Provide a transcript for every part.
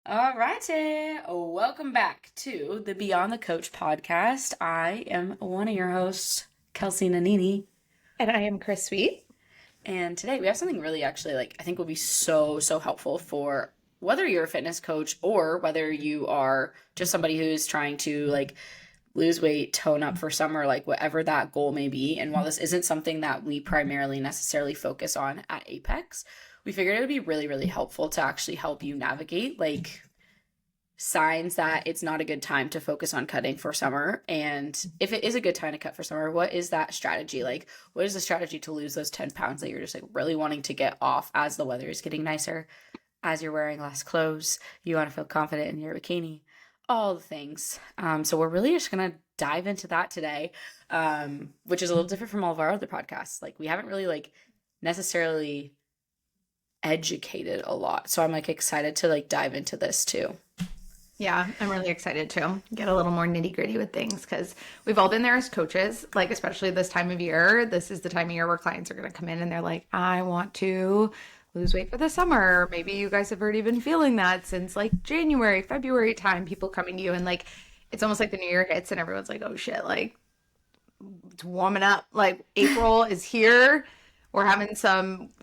All righty. Welcome back to the Beyond the Coach podcast. I am one of your hosts, Kelsey Nanini. And I am Chris Sweet. And today we have something really actually I think will be so helpful for whether you're a fitness coach or whether you are just somebody who's trying to lose weight, tone up for summer, like whatever that goal may be. And while this isn't something that we primarily necessarily focus on at Apex, we figured it would be really helpful to actually help you navigate signs that it's not a good time to focus on cutting for summer. And if it is a good time to cut for summer, what is that strategy? What is the strategy to lose those 10 pounds that you're just really wanting to get off as the weather is getting nicer, as you're wearing less clothes, you want to feel confident in your bikini, all the things. So we're really just going to dive into that today, which is a little different from all of our other podcasts. We haven't really necessarily educated a lot. So I'm excited to dive into this too. Yeah, I'm really excited to get a little more nitty gritty with things because we've all been there as coaches, especially this time of year. This is the time of year where clients are going to come in and they're like, I want to lose weight for the summer. Maybe you guys have already been feeling that since January, February time, people coming to you and it's almost like the new year hits and everyone's like, oh shit, it's warming up. April is here. We're having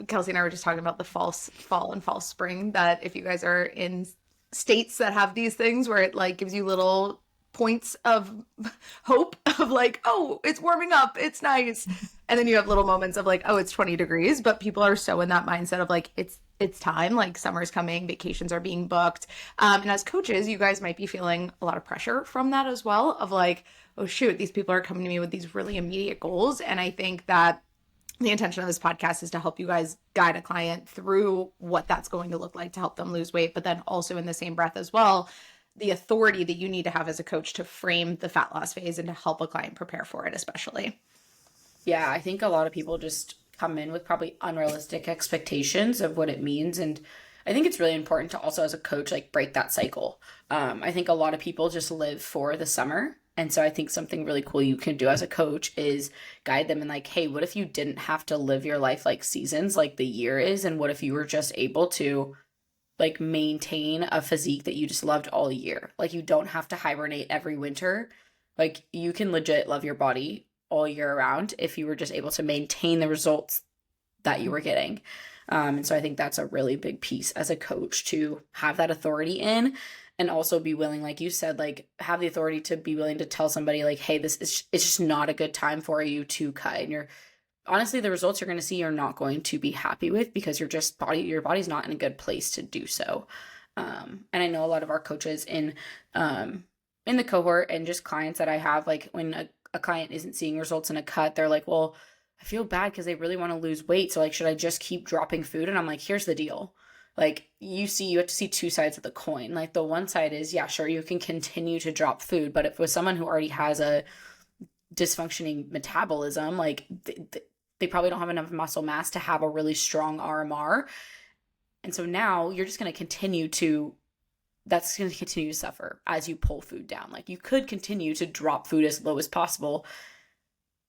Kelsey and I were just talking about the false fall and false spring, that if you guys are in states that have these things where it gives you little points of hope of oh, it's warming up, it's nice. And then you have little moments of oh, it's 20 degrees, but people are so in that mindset of it's time, summer's coming, vacations are being booked. And as coaches, you guys might be feeling a lot of pressure from that as well of oh shoot, these people are coming to me with these really immediate goals. And I think that the intention of this podcast is to help you guys guide a client through what that's going to look like to help them lose weight, but then also in the same breath as well, the authority that you need to have as a coach to frame the fat loss phase and to help a client prepare for it, especially. Yeah, I think a lot of people just come in with probably unrealistic expectations of what it means. And I think it's really important to also, as a coach, break that cycle. I think a lot of people just live for the summer. And so I think something really cool you can do as a coach is guide them in hey, what if you didn't have to live your life like seasons, like the year is? And what if you were just able to maintain a physique that you just loved all year? You don't have to hibernate every winter. You can legit love your body all year around if you were just able to maintain the results that you were getting. And so I think that's a really big piece as a coach to have that authority in, and also be willing, like you said, have the authority to be willing to tell somebody hey, it's just not a good time for you to cut. And honestly, the results you're going to see you're not going to be happy with because your body's not in a good place to do so. And I know a lot of our coaches in the cohort and just clients that I have, when a client isn't seeing results in a cut, they're well, I feel bad because they really want to lose weight. So should I just keep dropping food? And I'm here's the deal. You have to see two sides of the coin. The one side is, yeah, sure, you can continue to drop food, but if with someone who already has a dysfunctioning metabolism, they probably don't have enough muscle mass to have a really strong RMR. And so now you're just going to continue to suffer as you pull food down. You could continue to drop food as low as possible,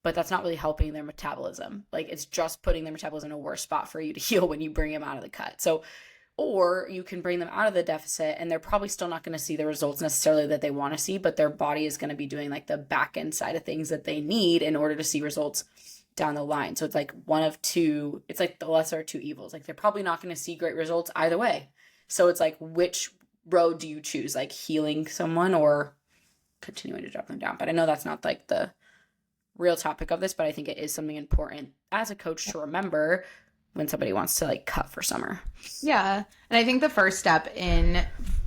but that's not really helping their metabolism. It's just putting their metabolism in a worse spot for you to heal when you bring them out of the cut. So, or you can bring them out of the deficit and they're probably still not going to see the results necessarily that they want to see, but their body is going to be doing the back end side of things that they need in order to see results down the line. So it's one of two, it's the lesser of two evils. They're probably not going to see great results either way. So it's which road do you choose? Healing someone or continuing to drop them down? But I know that's not the real topic of this, but I think it is something important as a coach to remember when somebody wants to cut for summer. Yeah. And I think the first step in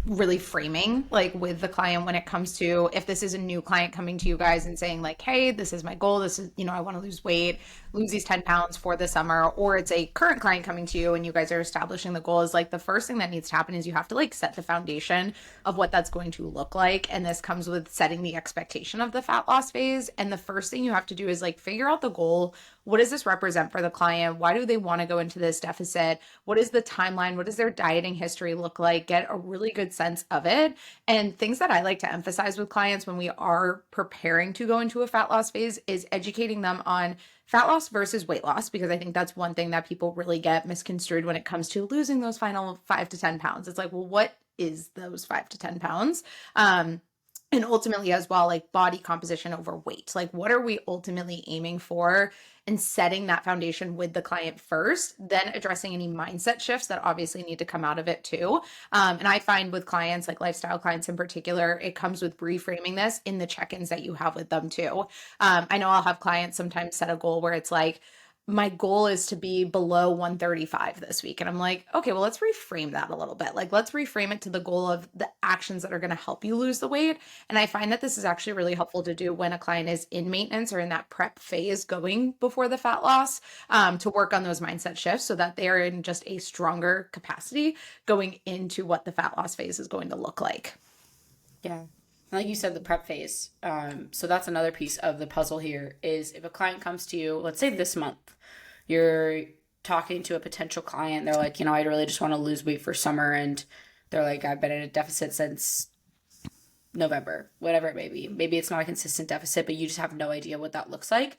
really framing with the client when it comes to if this is a new client coming to you guys and saying hey, this is my goal, this is, I want to lose weight, lose these 10 pounds for the summer, or it's a current client coming to you and you guys are establishing the goal, is the first thing that needs to happen is you have to set the foundation of what that's going to look like. And this comes with setting the expectation of the fat loss phase. And the first thing you have to do is figure out the goal. What does this represent for the client? Why do they want to go into this deficit? What is the timeline? What does their dieting history look like? Get a really good sense of it. And things that I like to emphasize with clients when we are preparing to go into a fat loss phase is educating them on fat loss versus weight loss, because I think that's one thing that people really get misconstrued when it comes to losing those final 5 to 10 pounds. It's well, what is those 5 to 10 pounds. And ultimately as well, like body composition over weight. Like what are we ultimately aiming for, and setting that foundation with the client first, then addressing any mindset shifts that obviously need to come out of it too. And I find with clients, like lifestyle clients in particular, it comes with reframing this in the check-ins that you have with them too. I know I'll have clients sometimes set a goal where it's like, my goal is to be below 135 this week. And I'm like, okay, well, let's reframe that a little bit. Like, let's reframe it to the goal of the actions that are going to help you lose the weight. And I find that this is actually really helpful to do when a client is in maintenance or in that prep phase going before the fat loss, to work on those mindset shifts so that they're in just a stronger capacity going into what the fat loss phase is going to look like. Yeah. Like you said, the prep phase. So that's another piece of the puzzle here is if a client comes to you, let's say this month, you're talking to a potential client, they're like, I really just want to lose weight for summer. And they're like, I've been in a deficit since November, whatever it may be. Maybe it's not a consistent deficit, but you just have no idea what that looks like.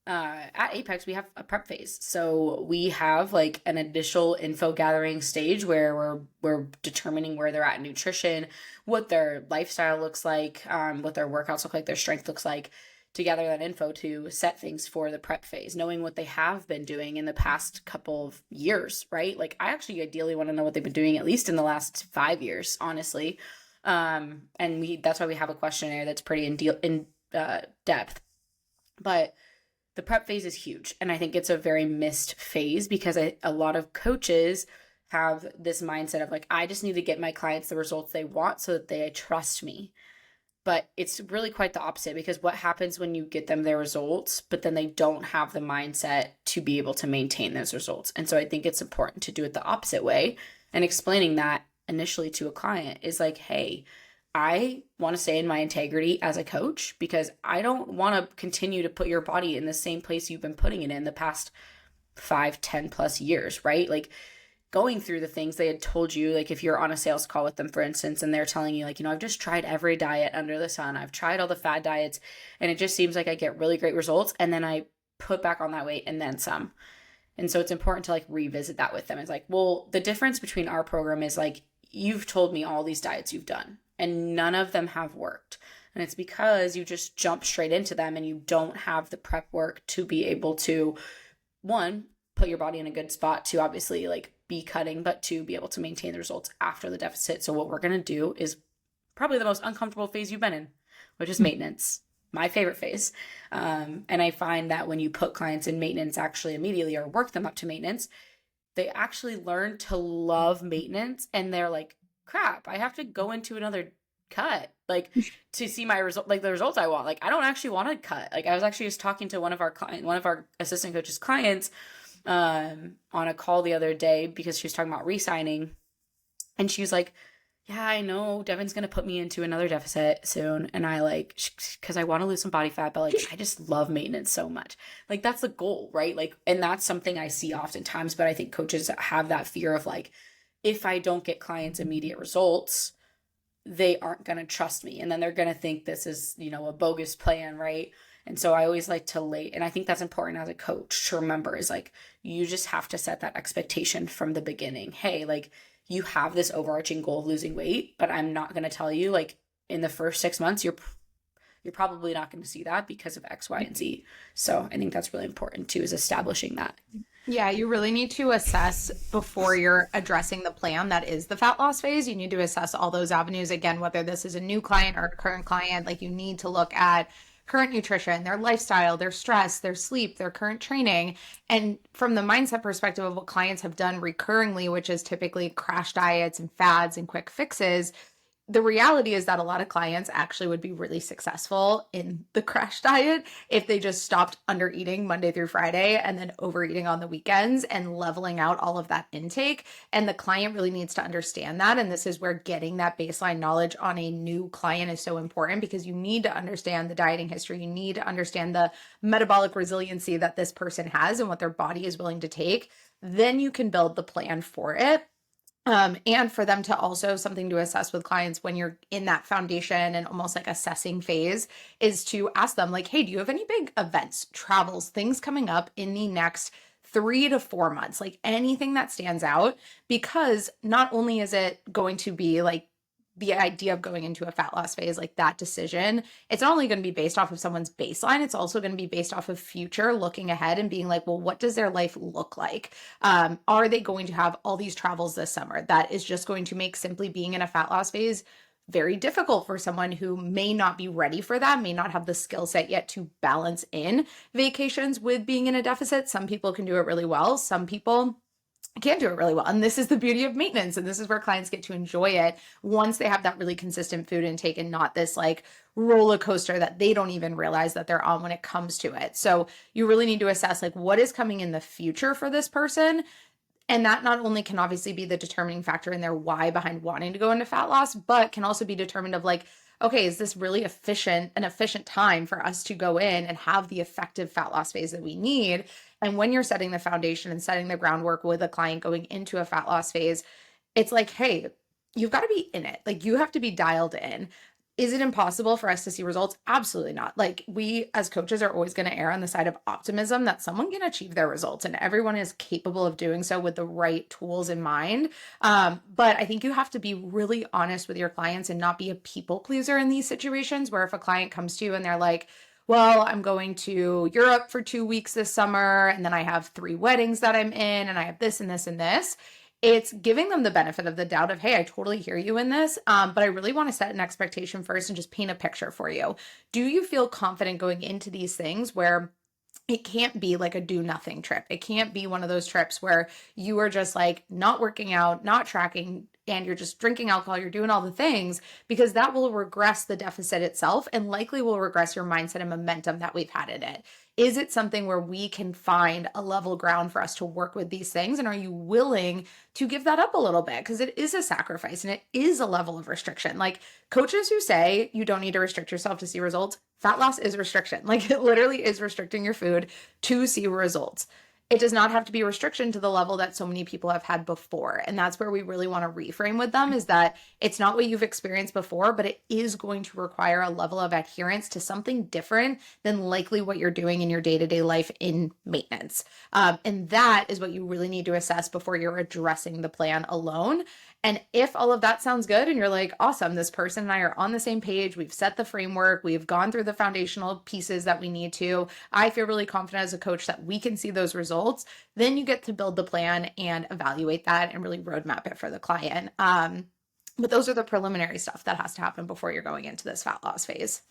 At Apex, we have a prep phase. So we have like an initial info gathering stage where we're determining where they're at in nutrition, what their lifestyle looks like, what their workouts look like, their strength looks like, to gather that info to set things for the prep phase, knowing what they have been doing in the past couple of years, right? Like I actually ideally want to know what they've been doing at least in the last 5 years, honestly. And that's why we have a questionnaire that's pretty in depth. But the prep phase is huge. And I think it's a very missed phase because a lot of coaches have this mindset of like, I just need to get my clients the results they want so that they trust me. But it's really quite the opposite, because what happens when you get them their results, but then they don't have the mindset to be able to maintain those results? And so I think it's important to do it the opposite way. And explaining that initially to a client is like, hey, I want to stay in my integrity as a coach because I don't want to continue to put your body in the same place you've been putting it in the past 5, 10+ years, right? Like going through the things they had told you, like if you're on a sales call with them, for instance, and they're telling you like, I've just tried every diet under the sun. I've tried all the fad diets and it just seems like I get really great results. And then I put back on that weight and then some. And so it's important to like revisit that with them. It's like, well, the difference between our program is like, you've told me all these diets you've done and none of them have worked. And it's because you just jump straight into them and you don't have the prep work to be able to, one, put your body in a good spot to obviously like be cutting, but to be able to maintain the results after the deficit. So what we're going to do is probably the most uncomfortable phase you've been in, which is maintenance. My favorite phase. And I find that when you put clients in maintenance actually immediately or work them up to maintenance, they actually learn to love maintenance and they're like, crap, I have to go into another cut like to see my result, like the results I want. Like I don't actually want to cut. Like I was actually just talking to one of our assistant coaches clients on a call the other day because she was talking about re-signing, and she was like, yeah, I know Devin's gonna put me into another deficit soon, and I like, because I want to lose some body fat, but like I just love maintenance so much. Like that's the goal, right? Like, and that's something I see oftentimes, but I think coaches have that fear of like, if I don't get clients immediate results, they aren't going to trust me. And then they're going to think this is, a bogus plan, right? And so I always like to and I think that's important as a coach to remember is like, you just have to set that expectation from the beginning. Hey, like you have this overarching goal of losing weight, but I'm not going to tell you like in the first 6 months, you're probably not going to see that because of X, Y, and Z. So I think that's really important too, is establishing that. Yeah, you really need to assess before you're addressing the plan that is the fat loss phase. You need to assess all those avenues again, whether this is a new client or a current client. Like you need to look at current nutrition, their lifestyle, their stress, their sleep, their current training. And from the mindset perspective of what clients have done recurringly, which is typically crash diets and fads and quick fixes, the reality is that a lot of clients actually would be really successful in the crash diet if they just stopped under eating Monday through Friday and then overeating on the weekends and leveling out all of that intake. And the client really needs to understand that. And this is where getting that baseline knowledge on a new client is so important, because you need to understand the dieting history. You need to understand the metabolic resiliency that this person has and what their body is willing to take. Then you can build the plan for it. And for them to also, something to assess with clients when you're in that foundation and almost like assessing phase, is to ask them like, hey, do you have any big events, travels, things coming up in the next 3 to 4 months, like anything that stands out, because not only is it going to be like the idea of going into a fat loss phase, like that decision, it's not only going to be based off of someone's baseline, it's also going to be based off of future looking ahead and being like, well, what does their life look like? Are they going to have all these travels this summer? That is just going to make simply being in a fat loss phase very difficult for someone who may not be ready for that, may not have the skill set yet to balance in vacations with being in a deficit. Some people can do it really well. Some people can't do it really well. And this is the beauty of maintenance. And this is where clients get to enjoy it once they have that really consistent food intake and not this like roller coaster that they don't even realize that they're on when it comes to it. So you really need to assess like what is coming in the future for this person. And that not only can obviously be the determining factor in their why behind wanting to go into fat loss, but can also be determined of like, okay, is this really an efficient time for us to go in and have the effective fat loss phase that we need? And when you're setting the foundation and setting the groundwork with a client going into a fat loss phase, it's like, hey, you've got to be in it. Like you have to be dialed in. Is it impossible for us to see results? Absolutely not. Like we as coaches are always going to err on the side of optimism that someone can achieve their results and everyone is capable of doing so with the right tools in mind. But I think you have to be really honest with your clients and not be a people pleaser in these situations where if a client comes to you and they're like, well, I'm going to Europe for 2 weeks this summer, and then I have 3 weddings that I'm in, and I have this and this and this. It's giving them the benefit of the doubt of, hey, I totally hear you in this, but I really want to set an expectation first and just paint a picture for you. Do you feel confident going into these things where it can't be like a do nothing trip? It can't be one of those trips where you are just like not working out, not tracking, and you're just drinking alcohol, you're doing all the things, because that will regress the deficit itself and likely will regress your mindset and momentum that we've had in it. Is it something where we can find a level ground for us to work with these things? And are you willing to give that up a little bit? Because it is a sacrifice and it is a level of restriction. Like coaches who say you don't need to restrict yourself to see results, fat loss is restriction. Like it literally is restricting your food to see results. It does not have to be a restriction to the level that so many people have had before. And that's where we really want to reframe with them, is that it's not what you've experienced before, but it is going to require a level of adherence to something different than likely what you're doing in your day-to-day life in maintenance. And that is what you really need to assess before you're addressing the plan alone. And if all of that sounds good and you're like, awesome, this person and I are on the same page, we've set the framework, we've gone through the foundational pieces that we need to, I feel really confident as a coach that we can see those results, then you get to build the plan and evaluate that and really roadmap it for the client. But those are the preliminary stuff that has to happen before you're going into this fat loss phase.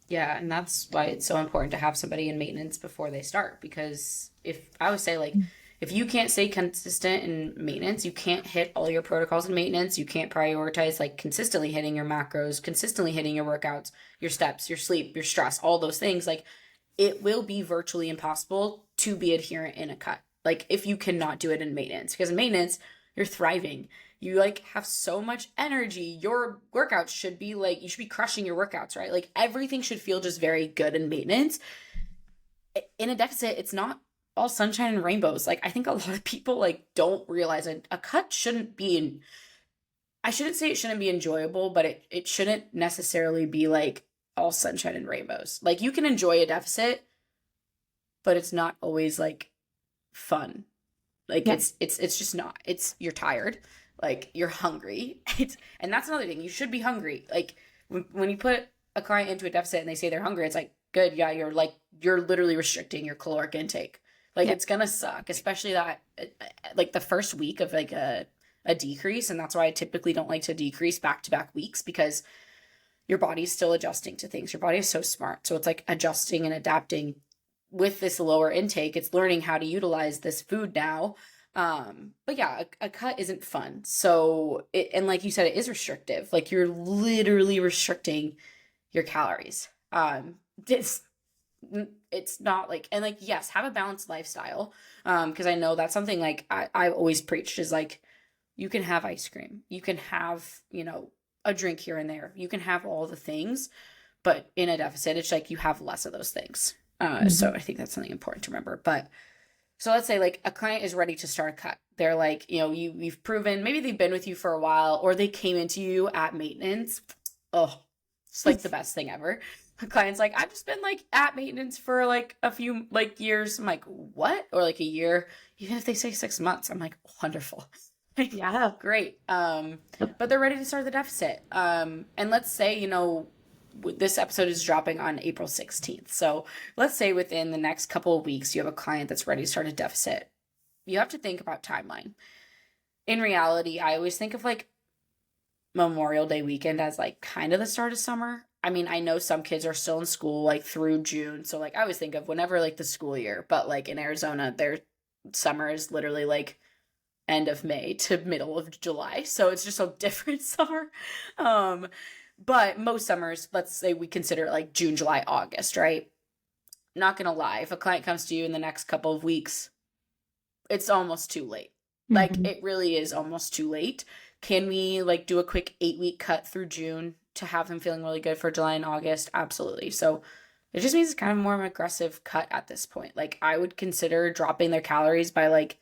Yeah, and that's why it's so important to have somebody in maintenance before they start. Because if I would say, like, if you can't stay consistent in maintenance, you can't hit all your protocols in maintenance, you can't prioritize like consistently hitting your macros, consistently hitting your workouts, your steps, your sleep, your stress, all those things, like it will be virtually impossible to be adherent in a cut. Like if you cannot do it in maintenance, because in maintenance, you're thriving. You like have so much energy. Your workouts should be like, you should be crushing your workouts, right? Like everything should feel just very good in maintenance. In a deficit, it's not all sunshine and rainbows. Like I think a lot of people like don't realize a cut shouldn't be I shouldn't say it shouldn't be enjoyable, but it shouldn't necessarily be like all sunshine and rainbows. Like you can enjoy a deficit, but it's not always like fun. Like Yeah. it's just not. You're tired, like you're hungry. And that's another thing. You should be hungry. Like when you put a client into a deficit and they say they're hungry, it's like, good, yeah, you're literally restricting your caloric intake. Like Yeah. it's gonna suck, especially that like the first week of like a decrease. And that's why I typically don't like to decrease back to back weeks, because your body's still adjusting to things. Your body is so smart. So it's like adjusting and adapting with this lower intake. It's learning how to utilize this food now. But yeah, a cut isn't fun. So and like you said, it is restrictive. Like you're literally restricting your calories. It's not like, and like, yes, have a balanced lifestyle. Because I know that's something like I've always preached is like, you can have ice cream, you can have, a drink here and there, you can have all the things, but in a deficit, it's like you have less of those things. So I think that's something important to remember. But so let's say like a client is ready to start a cut. They're like, you've proven, maybe they've been with you for a while, or they came into you at maintenance. Oh, it's like the best thing ever. A client's like, I've just been like at maintenance for like a few like years. I'm like, what? Or like a year. Even if they say 6 months, I'm like, wonderful. Like, Yeah. great. But they're ready to start the deficit. And let's say, this episode is dropping on April 16th. So let's say within the next couple of weeks, you have a client that's ready to start a deficit. You have to think about timeline. In reality, I always think of like Memorial Day weekend as like kind of the start of summer. I mean, I know some kids are still in school like through June. So like I always think of whenever like the school year, but like in Arizona, their summer is literally like end of May to middle of July. So it's just a different summer. But most summers, let's say we consider it like June, July, August, right? Not gonna lie, if a client comes to you in the next couple of weeks, it's almost too late. Like Mhm. it really is almost too late. Can we like do a quick 8 week cut through June to have them feeling really good for July and August? Absolutely. So it just means it's kind of more of an aggressive cut at this point. Like I would consider dropping their calories by like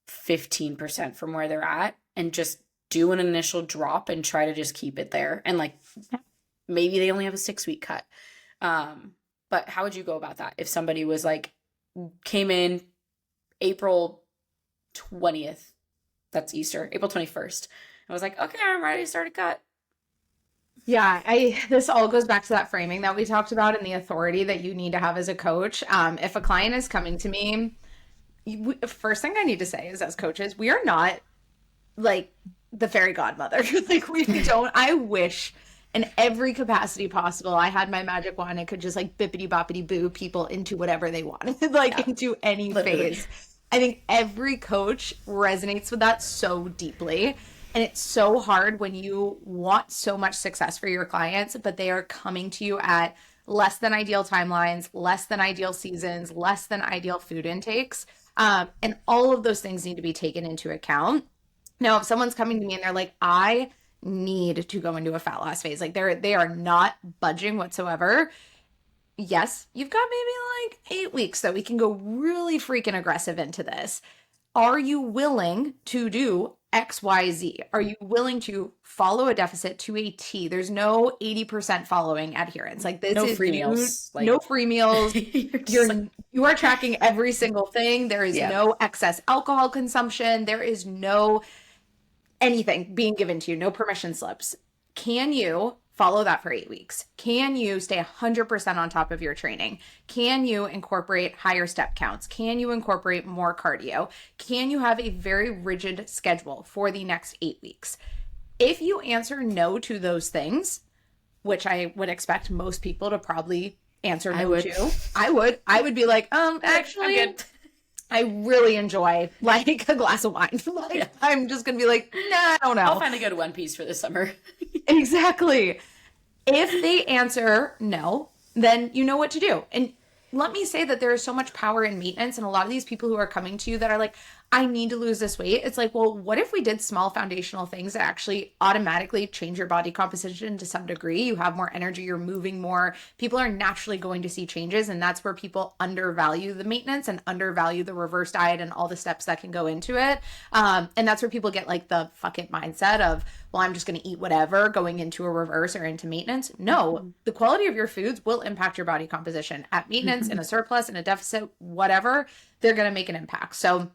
15% from where they're at and just do an initial drop and try to just keep it there. And like maybe they only have a 6 week cut. But how would you go about that if somebody was like came in April 20th, that's Easter, April 21st. I was like, okay, I'm ready to start a cut. Yeah, this all goes back to that framing that we talked about and the authority that you need to have as a coach. If a client is coming to me, first thing I need to say is as coaches, we are not like the fairy godmother. Like we don't, I wish in every capacity possible I had my magic wand and could just like bippity boppity boo people into whatever they wanted, like Yeah, into any literally. phase. I think every coach resonates with that so deeply. And it's so hard when you want so much success for your clients, but they are coming to you at less than ideal timelines, less than ideal seasons, less than ideal food intakes. And all of those things need to be taken into account. Now, if someone's coming to me and they're like, I need to go into a fat loss phase, like they are not budging whatsoever. Yes, you've got maybe like 8 weeks that we can go really freaking aggressive into this. Are you willing to do XYZ? Are you willing to follow a deficit to a T? There's no 80% following adherence. Like this No is free you, meals. Like no free meals. you're just like, You are tracking every single thing. There is yeah. no excess alcohol consumption. There is no anything being given to you, no permission slips. Can you follow that for 8 weeks? Can you stay 100% on top of your training? Can you incorporate higher step counts? Can you incorporate more cardio? Can you have a very rigid schedule for the next 8 weeks? If you answer no to those things, which I would expect most people to probably answer I no would. to, I would be like, actually, I'm good. I really enjoy like a glass of wine. Like Yeah. I'm just gonna be like, nah, I don't I'll know. find a good one piece for this summer. Exactly. If they answer no, then you know what to do. And let me say that there is so much power in maintenance. And a lot of these people who are coming to you that are like, I need to lose this weight. It's like, well, what if we did small foundational things that actually automatically change your body composition to some degree? You have more energy, you're moving more. People are naturally going to see changes. And that's where people undervalue the maintenance and undervalue the reverse diet and all the steps that can go into it. And that's where people get like the fuck it mindset of, well, I'm just going to eat whatever going into a reverse or into maintenance. No, the quality of your foods will impact your body composition at maintenance, in a surplus, in a deficit, whatever, they're going to make an impact. So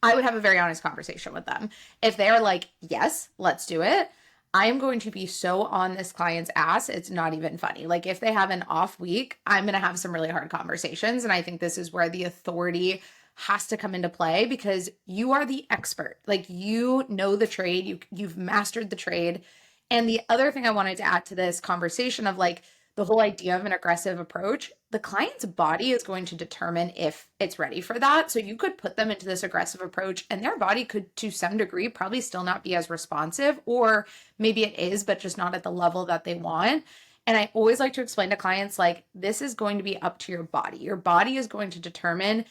I would have a very honest conversation with them. If they're like, yes, let's do it, I am going to be so on this client's ass. It's not even funny. Like if they have an off week, I'm going to have some really hard conversations. And I think this is where the authority has to come into play because you are the expert. Like you know the trade, you've mastered the trade. And the other thing I wanted to add to this conversation of like the whole idea of an aggressive approach, the client's body is going to determine if it's ready for that. So you could put them into this aggressive approach and their body could, to some degree, probably still not be as responsive, or maybe it is, but just not at the level that they want. And I always like to explain to clients, like, this is going to be up to your body. Your body is going to determine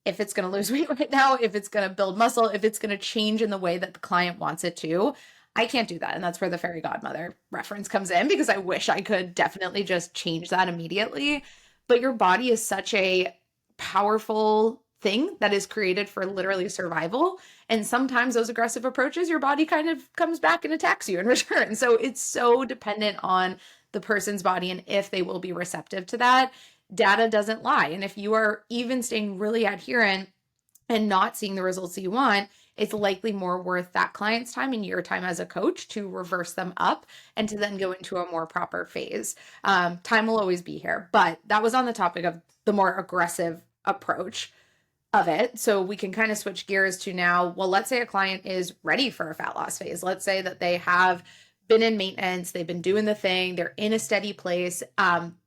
if it's going to lose weight right now, if it's going to build muscle, if it's going to change in the way that the client wants it to. I can't do that. And that's where the fairy godmother reference comes in because I wish I could definitely just change that immediately. But your body is such a powerful thing that is created for literally survival. And sometimes those aggressive approaches, your body kind of comes back and attacks you in return. So it's so dependent on the person's body and if they will be receptive to that. Data doesn't lie. And if you are even staying really adherent and not seeing the results that you want, it's likely more worth that client's time and your time as a coach to reverse them up and to then go into a more proper phase. Time will always be here, but that was on the topic of the more aggressive approach of it. So we can kind of switch gears to now, well, let's say a client is ready for a fat loss phase. Let's say that they have been in maintenance, they've been doing the thing, they're in a steady place.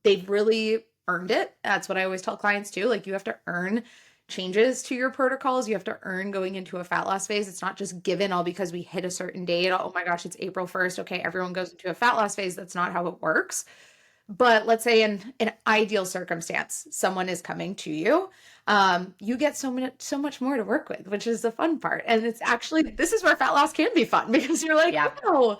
They've really earned it. That's what I always tell clients too. Like, you have to earn changes to your protocols. You have to earn going into a fat loss phase. It's not just given all because we hit a certain date. Oh my gosh, it's April 1st. Okay, everyone goes into a fat loss phase. That's not how it works. But let's say in an ideal circumstance, someone is coming to you. You get so much more to work with, which is the fun part. And it's actually, this is where fat loss can be fun, because you're like, wow,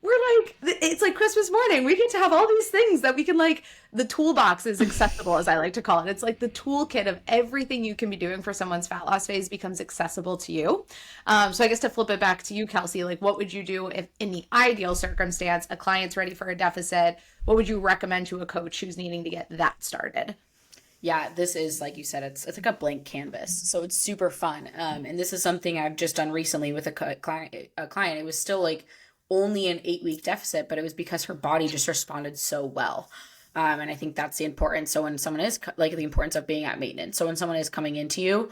we're like, it's like Christmas morning. We get to have all these things that we can, like, the toolbox is accessible, as I like to call it. It's like the toolkit of everything you can be doing for someone's fat loss phase becomes accessible to you. So I guess to flip it back to you, Kelsey, like, what would you do if in the ideal circumstance, a client's ready for a deficit? What would you recommend to a coach who's needing to get that started? Yeah, this is, like you said, it's like a blank canvas. So it's super fun. And this is something I've just done recently with a client. It was still like only an 8-week deficit, but it was because her body just responded so well. And I think that's the importance. So when someone is like, the importance of being at maintenance. So when someone is coming into you,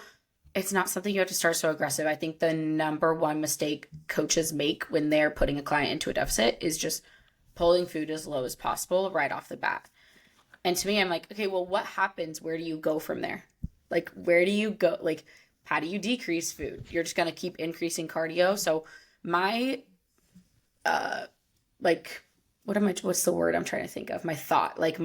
it's not something you have to start so aggressive. I think the number one mistake coaches make when they're putting a client into a deficit is just pulling food as low as possible right off the bat. And to me, I'm like, okay, well, what happens? Where do you go from there? Like, where do you go? Like, how do you decrease food? You're just going to keep increasing cardio. So my, what's the word I'm trying to think of? My thought, like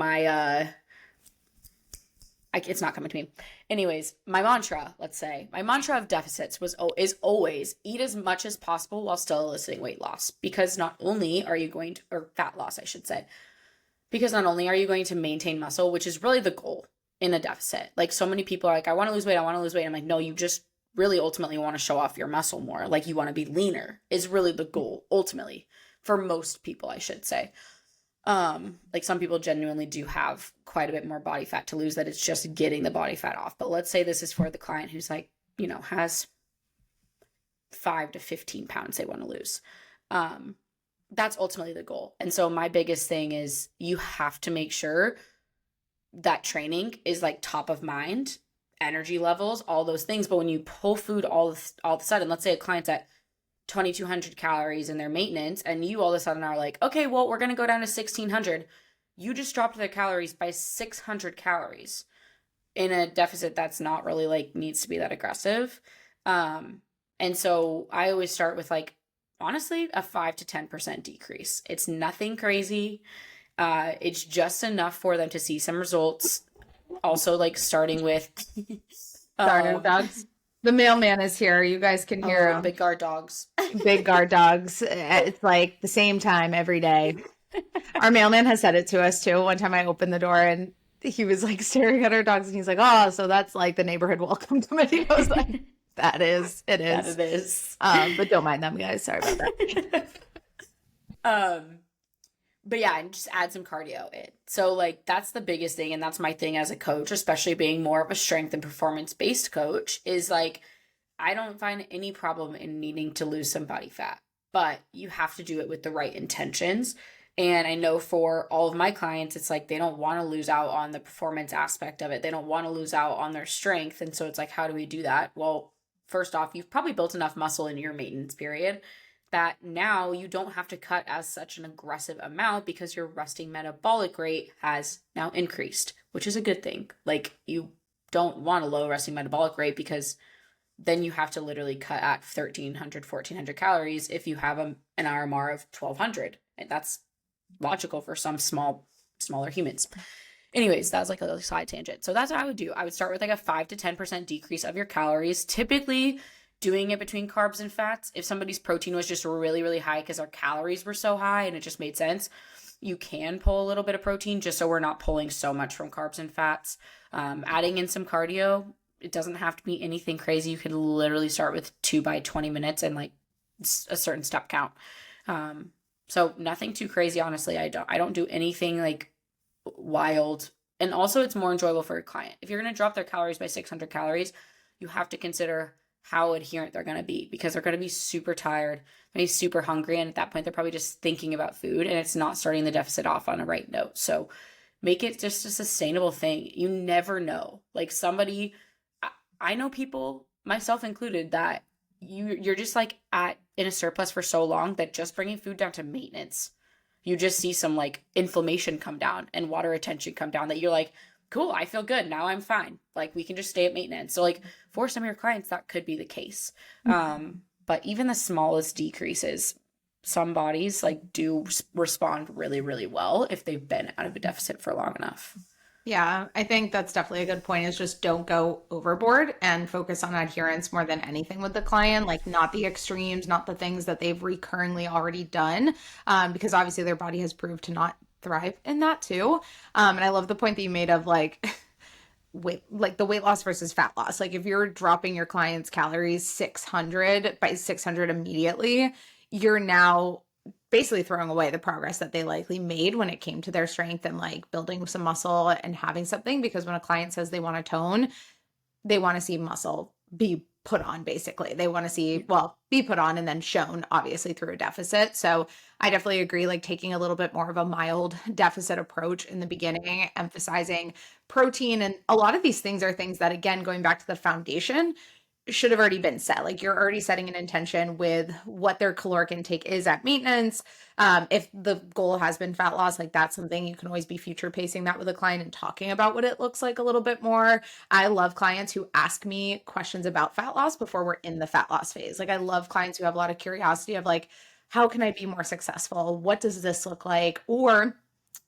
it's not coming to me. Anyways, my mantra, let's say, my mantra of deficits is always eat as much as possible while still eliciting weight loss. Because not only are you going to, or fat loss, I should say, because not only are you going to maintain muscle, which is really the goal in a deficit. Like, so many people are like, I want to lose weight. I'm like, no, you just really ultimately want to show off your muscle more. Like, you want to be leaner is really the goal, ultimately, for most people, I should say. Like, some people genuinely do have quite a bit more body fat to lose, that it's just getting the body fat off. But let's say this is for the client who's like, has 5 to 15 pounds they want to lose. That's ultimately the goal. And so my biggest thing is you have to make sure that training is like top of mind, energy levels, all those things. But when you pull food all of a sudden, let's say a client's at 2,200 calories in their maintenance, and you all of a sudden are like, okay, well, we're going to go down to 1,600. You just dropped their calories by 600 calories in a deficit that's not really like needs to be that aggressive. And so I always start with, like, honestly, a 5 to 10% decrease. It's nothing crazy. It's just enough for them to see some results. Also, like, starting with dogs. The mailman is here. You guys can hear him. Big guard dogs. Big guard dogs. It's like the same time every day. Our mailman has said it to us too. One time I opened the door and he was like staring at our dogs and he's like, oh, so that's like the neighborhood welcome committee. I was like, it is. That it is. But don't mind them, guys. Sorry about that. But yeah, and just add some cardio in. So, like, that's the biggest thing, and that's my thing as a coach, especially being more of a strength and performance-based coach, is like, I don't find any problem in needing to lose some body fat, but you have to do it with the right intentions. And I know for all of my clients, it's like they don't want to lose out on the performance aspect of it. They don't want to lose out on their strength. And so it's like, how do we do that? Well, first off, you've probably built enough muscle in your maintenance period that now you don't have to cut as such an aggressive amount because your resting metabolic rate has now increased, which is a good thing. Like, you don't want a low resting metabolic rate because then you have to literally cut at 1,300, 1,400 calories if you have an RMR of 1,200. And that's logical for some smaller humans. Anyways, that was like a little side tangent. So that's what I would do. I would start with like a 5 to 10% decrease of your calories, typically doing it between carbs and fats. If somebody's protein was just really, really high because our calories were so high and it just made sense, you can pull a little bit of protein just so we're not pulling so much from carbs and fats. Adding in some cardio, it doesn't have to be anything crazy. You could literally start with 2 by 20 minutes and like a certain step count. So nothing too crazy, honestly. I don't do anything like wild. And also it's more enjoyable for a client. If you're going to drop their calories by 600 calories, you have to consider how adherent they're going to be, because they're going to be super tired, maybe super hungry, and at that point they're probably just thinking about food, and it's not starting the deficit off on a right note. So make it just a sustainable thing. You never know. Like somebody, I know people, myself included, that you're just like at in a surplus for so long that just bringing food down to maintenance, you just see some like inflammation come down and water retention come down, that you're like, cool, I feel good now, I'm fine, like we can just stay at maintenance. So like for some of your clients that could be the case. But even the smallest decreases, some bodies like do respond really, really well if they've been out of a deficit for long enough. Yeah, I think that's definitely a good point, is just don't go overboard and focus on adherence more than anything with the client, like not the extremes, not the things that they've recurringly already done, because obviously their body has proved to not thrive in that too. And I love the point that you made of like weight, like the weight loss versus fat loss. Like if you're dropping your client's calories 600 by 600 immediately, you're now basically throwing away the progress that they likely made when it came to their strength and like building some muscle and having something. Because when a client says they want to tone, they want to see muscle be put on, basically. They want to see, well, be put on and then shown, obviously, through a deficit. So I definitely agree, like taking a little bit more of a mild deficit approach in the beginning, emphasizing protein. And a lot of these things are things that, again, going back to the foundation, should have already been set. Like you're already setting an intention with what their caloric intake is at maintenance. If the goal has been fat loss, like that's something you can always be future pacing that with a client and talking about what it looks like a little bit more. I love clients who ask me questions about fat loss before we're in the fat loss phase. Like I love clients who have a lot of curiosity of like, how can I be more successful? What does this look like? Or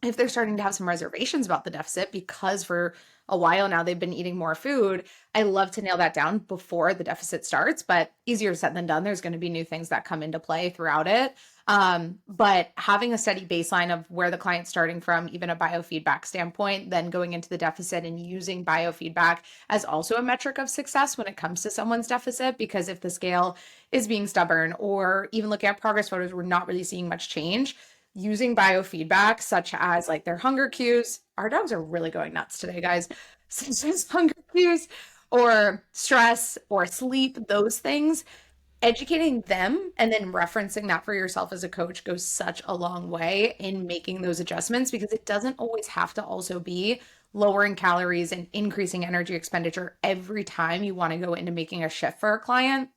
if they're starting to have some reservations about the deficit because for a while now they've been eating more food, I love to nail that down before the deficit starts, but easier said than done. There's going to be new things that come into play throughout it. But having a steady baseline of where the client's starting from, even a biofeedback standpoint, then going into the deficit and using biofeedback as also a metric of success when it comes to someone's deficit, because if the scale is being stubborn or even looking at progress photos, we're not really seeing much change. Using biofeedback, such as like their hunger cues. Our dogs are really going nuts today, guys. Such as hunger cues or stress or sleep, those things, educating them and then referencing that for yourself as a coach goes such a long way in making those adjustments, because it doesn't always have to also be lowering calories and increasing energy expenditure every time you want to go into making a shift for a client.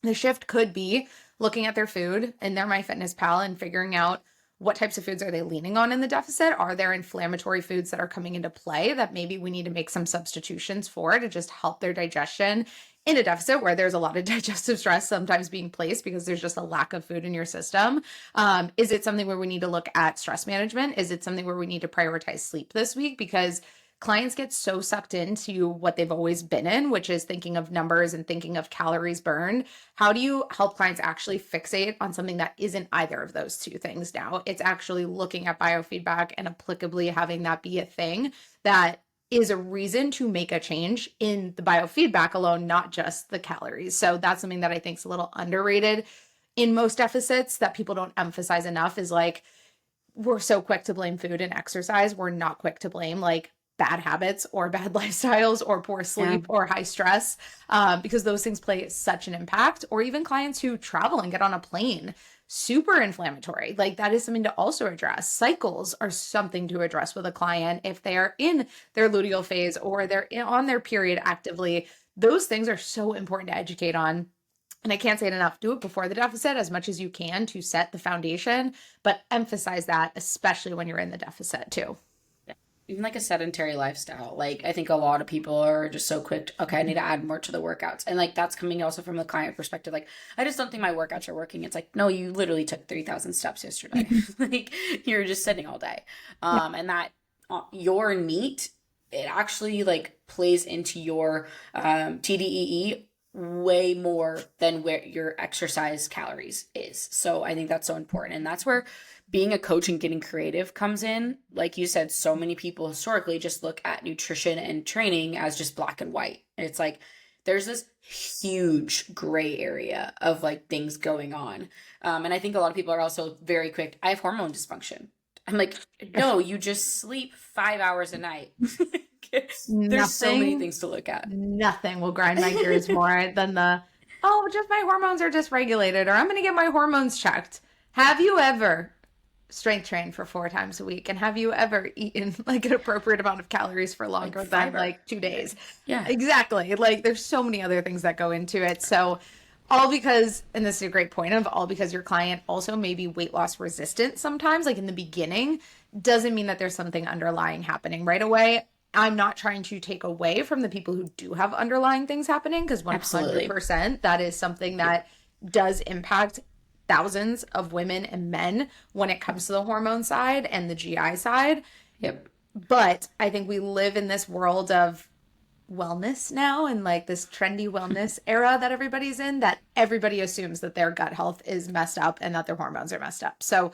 The shift could be looking at their food in their MyFitnessPal and figuring out what types of foods are they leaning on in the deficit? Are there inflammatory foods that are coming into play that maybe we need to make some substitutions for to just help their digestion in a deficit where there's a lot of digestive stress sometimes being placed because there's just a lack of food in your system? Is it something where we need to look at stress management? Is it something where we need to prioritize sleep this week? Because clients get so sucked into what they've always been in, which is thinking of numbers and thinking of calories burned. How do you help clients actually fixate on something that isn't either of those two things now? It's actually looking at biofeedback and applicably having that be a thing that is a reason to make a change in the biofeedback alone, not just the calories. So that's something that I think is a little underrated in most deficits that people don't emphasize enough, is like, we're so quick to blame food and exercise. We're not quick to blame like bad habits or bad lifestyles or poor sleep or high stress, because those things play such an impact. Or even clients who travel and get on a plane, super inflammatory. Like that is something to also address. Cycles are something to address with a client if they are in their luteal phase or they're on their period actively. Those things are so important to educate on. And I can't say it enough, do it before the deficit as much as you can to set the foundation, but emphasize that, especially when you're in the deficit too. Even like a sedentary lifestyle. Like I think a lot of people are just so quick to, okay, I need to add more to the workouts. And like that's coming also from the client perspective. Like, I just don't think my workouts are working. It's like, no, you literally took 3,000 steps yesterday. Like you're just sitting all day. And that your NEAT, it actually like plays into your TDEE way more than where your exercise calories is. So I think that's so important. And that's where being a coach and getting creative comes in. Like you said, so many people historically just look at nutrition and training as just black and white. And it's like, there's this huge gray area of like things going on. And I think a lot of people are also very quick. I have hormone dysfunction. I'm like, no, you just sleep 5 hours a night. There's so many Nothing, things to look at. nothing will grind my gears more than oh, just my hormones are dysregulated, or I'm going to get my hormones checked. Have you ever strength trained for 4 times a week? And have you ever eaten like an appropriate amount of calories for Like longer than fiber. like 2 days? Yeah, Exactly. Like there's so many other things that go into it. So all because, and this is a great point of all because your client also may be weight loss resistant sometimes, like in the beginning, doesn't mean that there's something underlying happening right away. I'm not trying to take away from the people who do have underlying things happening because absolutely. 100% that is something that does impact thousands of women and men when it comes to the hormone side and the GI side. Yep. But I think we live in this world of wellness now and like this trendy wellness era that everybody's in, that everybody assumes that their gut health is messed up and that their hormones are messed up. So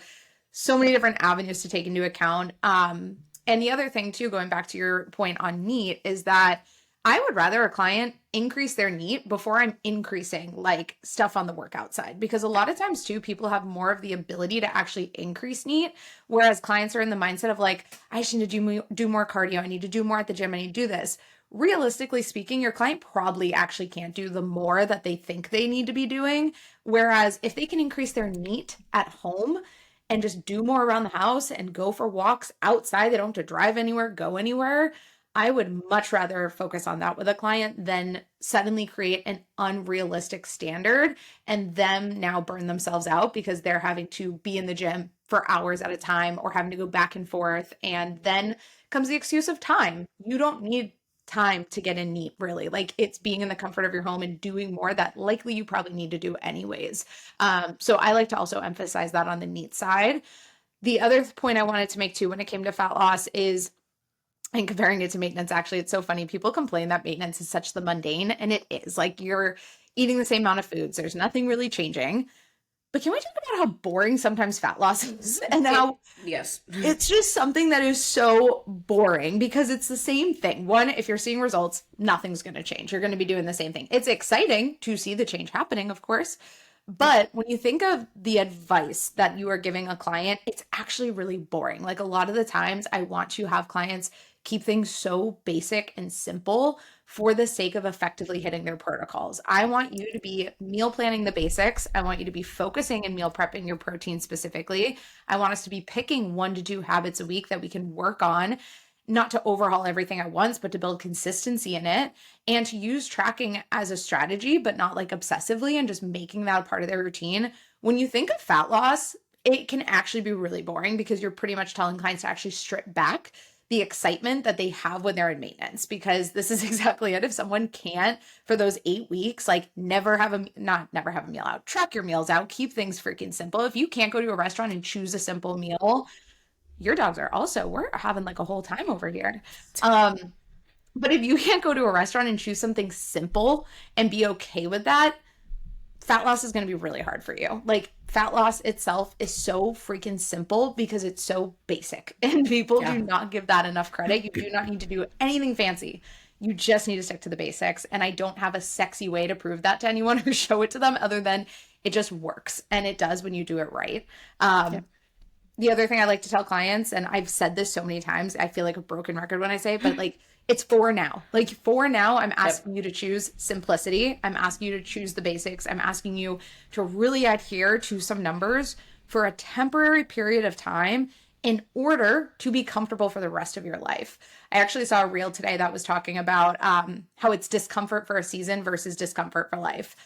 many different avenues to take into account. And the other thing too, going back to your point on NEAT, is that I would rather a client increase their NEAT before I'm increasing like stuff on the workout side, because a lot of times too, people have more of the ability to actually increase NEAT, whereas clients are in the mindset of like, I just need to do more cardio. I need to do more at the gym. I need to do this. Realistically speaking, your client probably actually can't do the more that they think they need to be doing. Whereas if they can increase their NEAT at home and just do more around the house and go for walks outside, they don't have to drive anywhere, go anywhere. I would much rather focus on that with a client than suddenly create an unrealistic standard and them now burn themselves out because they're having to be in the gym for hours at a time or having to go back and forth. And then comes the excuse of time. You don't need time to get in NEAT, really. Like it's being in the comfort of your home and doing more that likely you probably need to do anyways. So I like to also emphasize that on the NEAT side. The other point I wanted to make too when it came to fat loss is, and comparing it to maintenance, actually, it's so funny. People complain that maintenance is such the mundane, and it is. Like you're eating the same amount of foods, there's nothing really changing. But can we talk about how boring sometimes fat loss is and how Yes. it's just something that is so boring because it's the same thing. One, if you're seeing results, nothing's going to change. You're going to be doing the same thing. It's exciting to see the change happening, of course. But when you think of the advice that you are giving a client, it's actually really boring. Like a lot of the times, I want to have clients keep things so basic and simple for the sake of effectively hitting their protocols. I want you to be meal planning the basics. I want you to be focusing and meal prepping your protein specifically. I want us to be picking 1 to 2 habits a week that we can work on, not to overhaul everything at once, but to build consistency in it and to use tracking as a strategy, but not like obsessively and just making that a part of their routine. When you think of fat loss, it can actually be really boring because you're pretty much telling clients to actually strip back the excitement that they have when they're in maintenance, because this is exactly it. If someone can't for those 8 weeks, like never have a meal out, track your meals out, keep things freaking simple. If you can't go to a restaurant and choose a simple meal, your dogs are also, we're having like a whole time over here. But if you can't go to a restaurant and choose something simple and be okay with that, fat loss is going to be really hard for you. Like fat loss itself is so freaking simple because it's so basic and people Yeah. do not give that enough credit. You do not need to do anything fancy. You just need to stick to the basics. And I don't have a sexy way to prove that to anyone or show it to them other than it just works. And it does when you do it right. Yeah. The other thing I like to tell clients, and I've said this so many times, I feel like a broken record when I say it, but like it's for now. Like for now, I'm asking you to choose simplicity. I'm asking you to choose the basics. I'm asking you to really adhere to some numbers for a temporary period of time in order to be comfortable for the rest of your life. I actually saw a reel today that was talking about how it's discomfort for a season versus discomfort for life.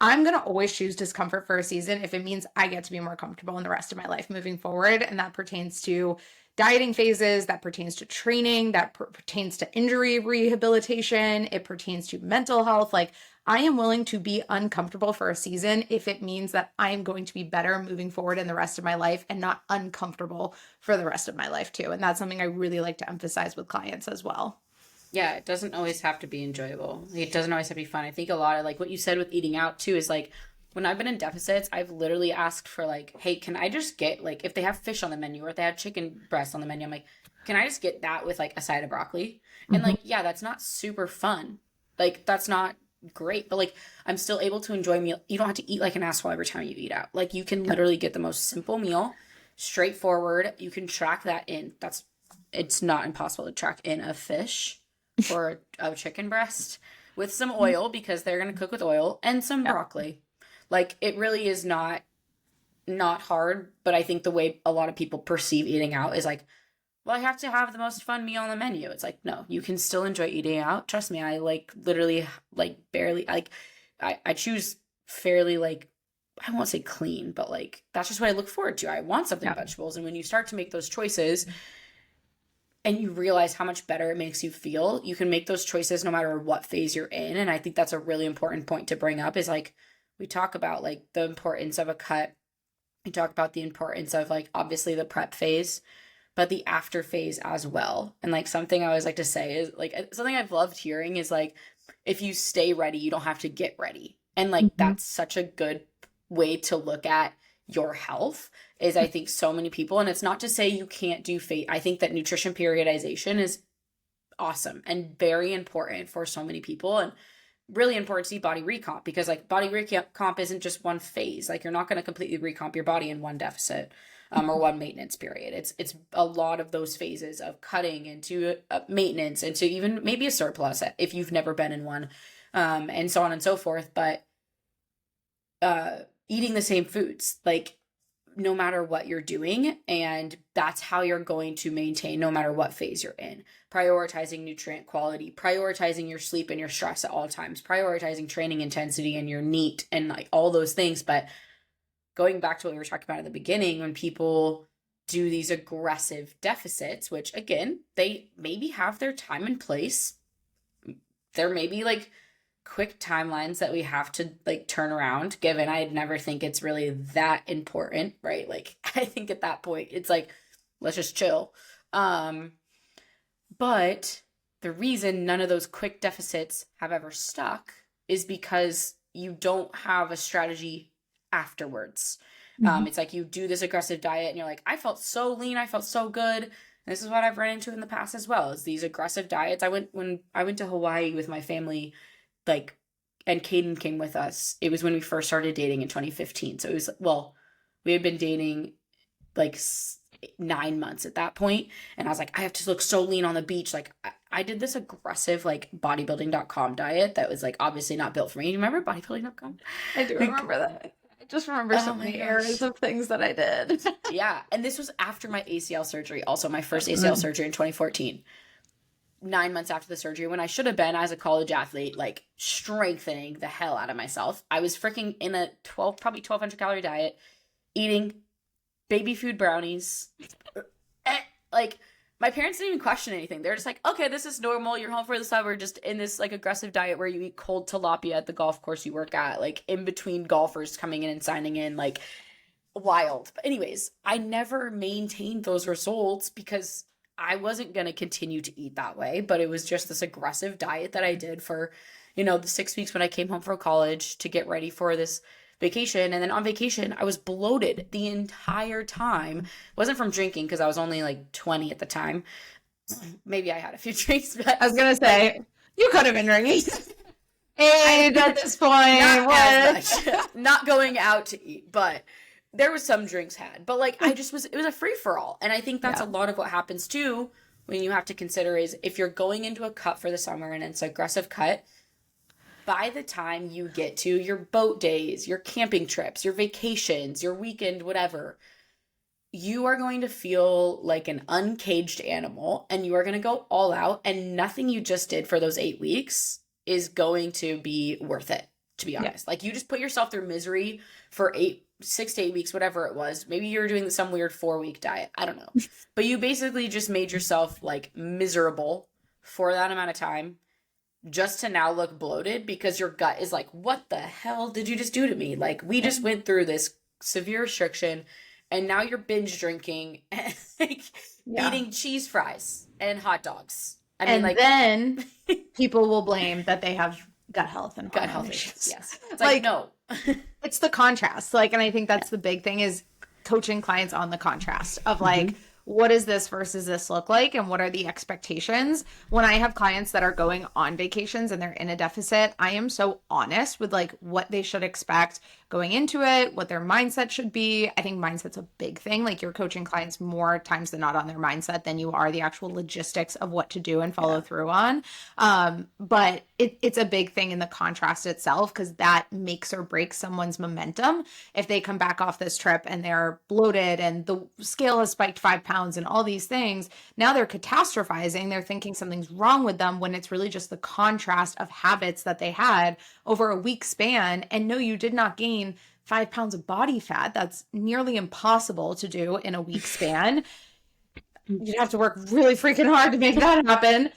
I'm going to always choose discomfort for a season if it means I get to be more comfortable in the rest of my life moving forward. And that pertains to dieting phases, that pertains to training, that pertains to injury rehabilitation, it pertains to mental health. Like I am willing to be uncomfortable for a season if it means that I am going to be better moving forward in the rest of my life and not uncomfortable for the rest of my life too. And that's something I really like to emphasize with clients as well. Yeah, it doesn't always have to be enjoyable. Like, it doesn't always have to be fun. I think a lot of like what you said with eating out too is like when I've been in deficits, I've literally asked for like, hey, can I just get like if they have fish on the menu or if they have chicken breast on the menu, I'm like, can I just get that with like a side of broccoli? And Mhm. like, yeah, that's not super fun. Like that's not great. But like, I'm still able to enjoy meal. You don't have to eat like an asshole every time you eat out. Like, you can literally get the most simple meal, straightforward. You can track that in. It's not impossible to track in a fish or a chicken breast with some oil, because they're going to cook with oil, and some broccoli. Like, it really is not hard, but I think the way a lot of people perceive eating out is like, well, I have to have the most fun meal on the menu. It's like, no, you can still enjoy eating out. Trust me, I like literally like barely like I choose fairly, like, I won't say clean, but like that's just what I look forward to. I want something vegetables. And when you start to make those choices and you realize how much better it makes you feel, you can make those choices no matter what phase you're in. And I think that's a really important point to bring up, is like, we talk about like the importance of a cut. We talk about the importance of like obviously the prep phase, but the after phase as well. And like something I always like to say is like, something I've loved hearing is like, if you stay ready, you don't have to get ready. And like, that's such a good way to look at your health, is I think so many people, and it's not to say you can't do I think that nutrition periodization is awesome and very important for so many people, and really important to see body recomp, because like body recomp isn't just one phase. Like, you're not going to completely recomp your body in one deficit or one maintenance period. It's a lot of those phases of cutting into maintenance, into even maybe a surplus if you've never been in one, and so on and so forth. But eating the same foods, like, no matter what you're doing, and that's how you're going to maintain no matter what phase you're in. Prioritizing nutrient quality, prioritizing your sleep and your stress at all times, prioritizing training intensity and your NEAT and like all those things. But going back to what we were talking about at the beginning, when people do these aggressive deficits, which again, they maybe have their time and place, there may be like quick timelines that we have to like turn around, given I'd never think it's really that important, right? Like, I think at that point it's like, let's just chill. But the reason none of those quick deficits have ever stuck is because you don't have a strategy afterwards. It's like, you do this aggressive diet and you're like, I felt so lean, I felt so good. And this is what I've run into in the past as well, is these aggressive diets. When I went to Hawaii with my family, like, and Caden came with us. It was when we first started dating in 2015. So it was, well, we had been dating like 9 months at that point. And I was like, I have to look so lean on the beach. Like, I did this aggressive, like, bodybuilding.com diet that was like obviously not built for me. Do you remember bodybuilding.com? I do remember that. I just remember so many areas of things that I did. Yeah. And this was after my ACL surgery. Also, my first ACL surgery in 2014. 9 months after the surgery, when I should have been, as a college athlete, like, strengthening the hell out of myself. I was freaking in a probably 1,200 calorie diet, eating baby food brownies. Like, my parents didn't even question anything. They're just like, okay, this is normal. You're home for the summer, just in this like aggressive diet where you eat cold tilapia at the golf course you work at, like in between golfers coming in and signing in, like, wild. But anyways, I never maintained those results because I wasn't going to continue to eat that way, but it was just this aggressive diet that I did for, the 6 weeks when I came home from college to get ready for this vacation. And then on vacation, I was bloated the entire time. It wasn't from drinking, because I was only like 20 at the time. Maybe I had a few drinks, but I was going to say, you could have been drinking. And at this point, not going out to eat, but there was some drinks had, but like, it was a free for all. And I think that's a lot of what happens too, when you have to consider is, if you're going into a cut for the summer and it's an aggressive cut, by the time you get to your boat days, your camping trips, your vacations, your weekend, whatever, you are going to feel like an uncaged animal, and you are going to go all out, and nothing you just did for those 8 weeks is going to be worth it, to be honest. Like, you just put yourself through misery for 6 to 8 weeks, whatever it was. Maybe you were doing some weird 4-week diet. I don't know. But you basically just made yourself like miserable for that amount of time, just to now look bloated, because your gut is like, what the hell did you just do to me? Like, we just went through this severe restriction, and now you're binge drinking and like eating cheese fries and hot dogs. Then people will blame that they have gut health and gut health issues. Yes. It's like, no. It's the contrast. Like, and I think that's the big thing, is coaching clients on the contrast of like, what does this versus this look like? And what are the expectations? When I have clients that are going on vacations and they're in a deficit, I am so honest with like what they should expect going into it, what their mindset should be. I think mindset's a big thing. Like you're coaching clients more times than not on their mindset than you are the actual logistics of what to do and follow through on. But it's a big thing in the contrast itself because that makes or breaks someone's momentum. If they come back off this trip and they're bloated and the scale has spiked 5 pounds and all these things, now they're catastrophizing. They're thinking something's wrong with them when it's really just the contrast of habits that they had over a week span. And no, you did not gain 5 pounds of body fat. That's nearly impossible to do in a week span. You'd have to work really freaking hard to make that happen.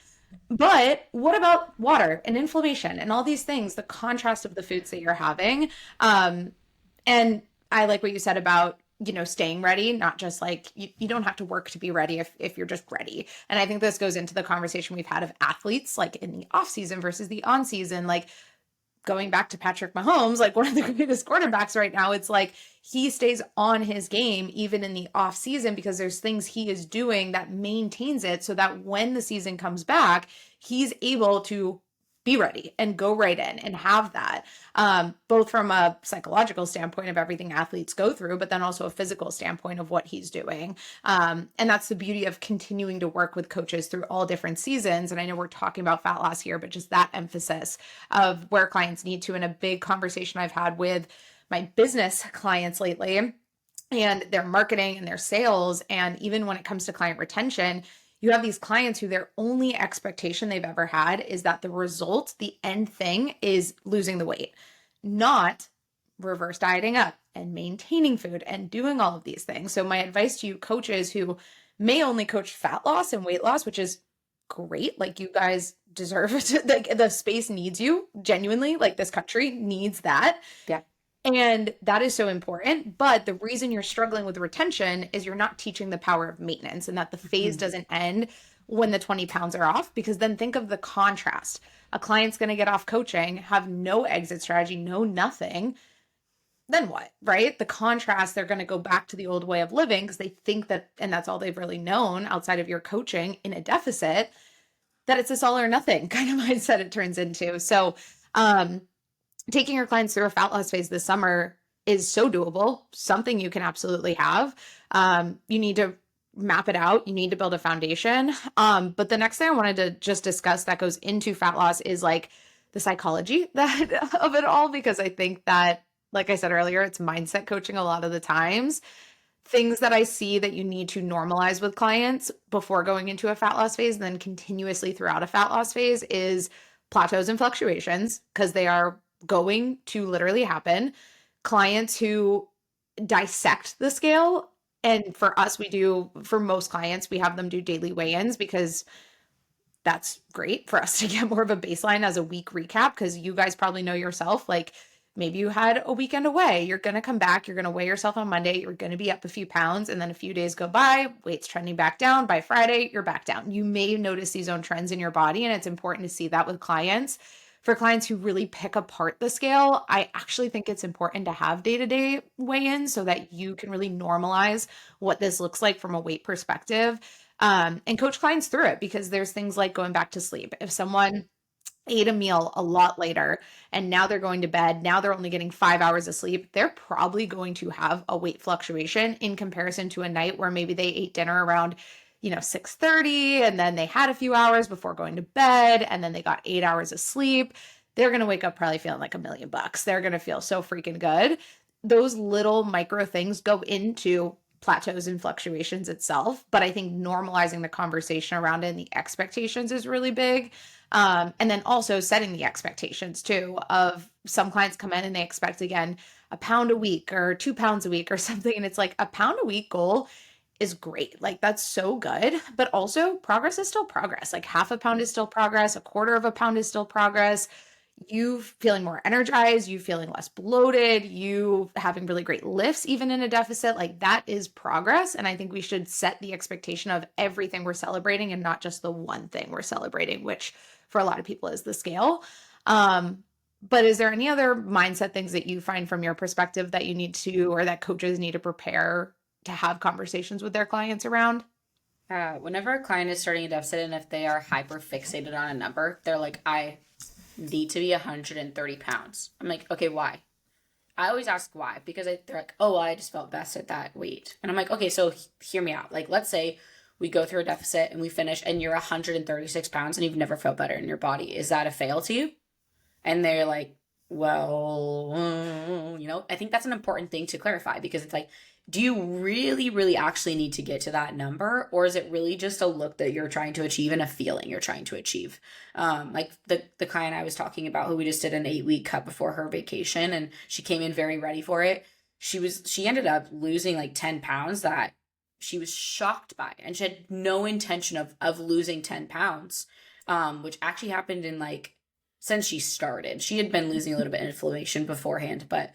But what about water and inflammation and all these things, the contrast of the foods that you're having? And I like what you said about, staying ready, not just like you don't have to work to be ready if you're just ready. And I think this goes into the conversation we've had of athletes, like in the off season versus the on season, like going back to Patrick Mahomes, like one of the greatest quarterbacks right now, it's like he stays on his game even in the off season because there's things he is doing that maintains it so that when the season comes back, he's able to be ready and go right in and have that, both from a psychological standpoint of everything athletes go through, but then also a physical standpoint of what he's doing. And that's the beauty of continuing to work with coaches through all different seasons. And I know we're talking about fat loss here, but just that emphasis of where clients need to, and a big conversation I've had with my business clients lately and their marketing and their sales. And even when it comes to client retention, you have these clients who their only expectation they've ever had is that the result, the end thing, is losing the weight, not reverse dieting up and maintaining food and doing all of these things. So my advice to you coaches who may only coach fat loss and weight loss, which is great, like you guys deserve it. Like the space needs you genuinely, like this country needs that. Yeah. And that is so important. But the reason you're struggling with retention is you're not teaching the power of maintenance and that the phase doesn't end when the 20 pounds are off. Because then think of the contrast. A client's going to get off coaching, have no exit strategy, no nothing. Then what, right? The contrast, they're going to go back to the old way of living because they think that, and that's all they've really known outside of your coaching in a deficit, that it's this all or nothing kind of mindset it turns into. So, taking your clients through a fat loss phase this summer is so doable, something you can absolutely have. You need to map it out. You need to build a foundation. But the next thing I wanted to just discuss that goes into fat loss is like the psychology that of it all, because I think that, like I said earlier, it's mindset coaching a lot of the times. Things that I see that you need to normalize with clients before going into a fat loss phase and then continuously throughout a fat loss phase is plateaus and fluctuations, because they are going to literally happen. Clients who dissect the scale, and for us, for most clients, we have them do daily weigh-ins because that's great for us to get more of a baseline as a week recap, because you guys probably know yourself, like maybe you had a weekend away, you're going to come back, you're going to weigh yourself on Monday, you're going to be up a few pounds, and then a few days go by, weight's trending back down. By Friday, you're back down. You may notice these own trends in your body, and it's important to see that with clients. For clients who really pick apart the scale, I actually think it's important to have day-to-day weigh-ins so that you can really normalize what this looks like from a weight perspective, and coach clients through it, because there's things like going back to sleep. If someone ate a meal a lot later and now they're going to bed, now they're only getting 5 hours of sleep, they're probably going to have a weight fluctuation in comparison to a night where maybe they ate dinner around 6:30, and then they had a few hours before going to bed, and then they got 8 hours of sleep. They're going to wake up probably feeling like $1,000,000. They're going to feel so freaking good. Those little micro things go into plateaus and fluctuations itself, but I think normalizing the conversation around it and the expectations is really big. And then also setting the expectations too, of some clients come in and they expect, again, a pound a week or 2 pounds a week or something. And it's like a pound a week goal is great. Like that's so good, but also progress is still progress. Like half a pound is still progress. A quarter of a pound is still progress. You feeling more energized, you feeling less bloated, you having really great lifts, even in a deficit, like that is progress. And I think we should set the expectation of everything we're celebrating and not just the one thing we're celebrating, which for a lot of people is the scale. But is there any other mindset things that you find from your perspective that you need to, or that coaches need to prepare to have conversations with their clients around? Whenever a client is starting a deficit and if they are hyper fixated on a number, they're like, I need to be 130 pounds. I'm like, okay, why? I always ask why because they're like, oh, well, I just felt best at that weight. And I'm like, okay, so hear me out. Like, let's say we go through a deficit and we finish and you're 136 pounds and you've never felt better in your body. Is that a fail to you? And they're like, well, I think that's an important thing to clarify because it's like, do you really, really actually need to get to that number? Or is it really just a look that you're trying to achieve and a feeling you're trying to achieve? Like the client I was talking about who we just did an 8-week cut before her vacation and she came in very ready for it. She ended up losing like 10 pounds that she was shocked by. And she had no intention of losing 10 pounds, which actually happened in like, since she started. She had been losing a little bit of inflammation beforehand, but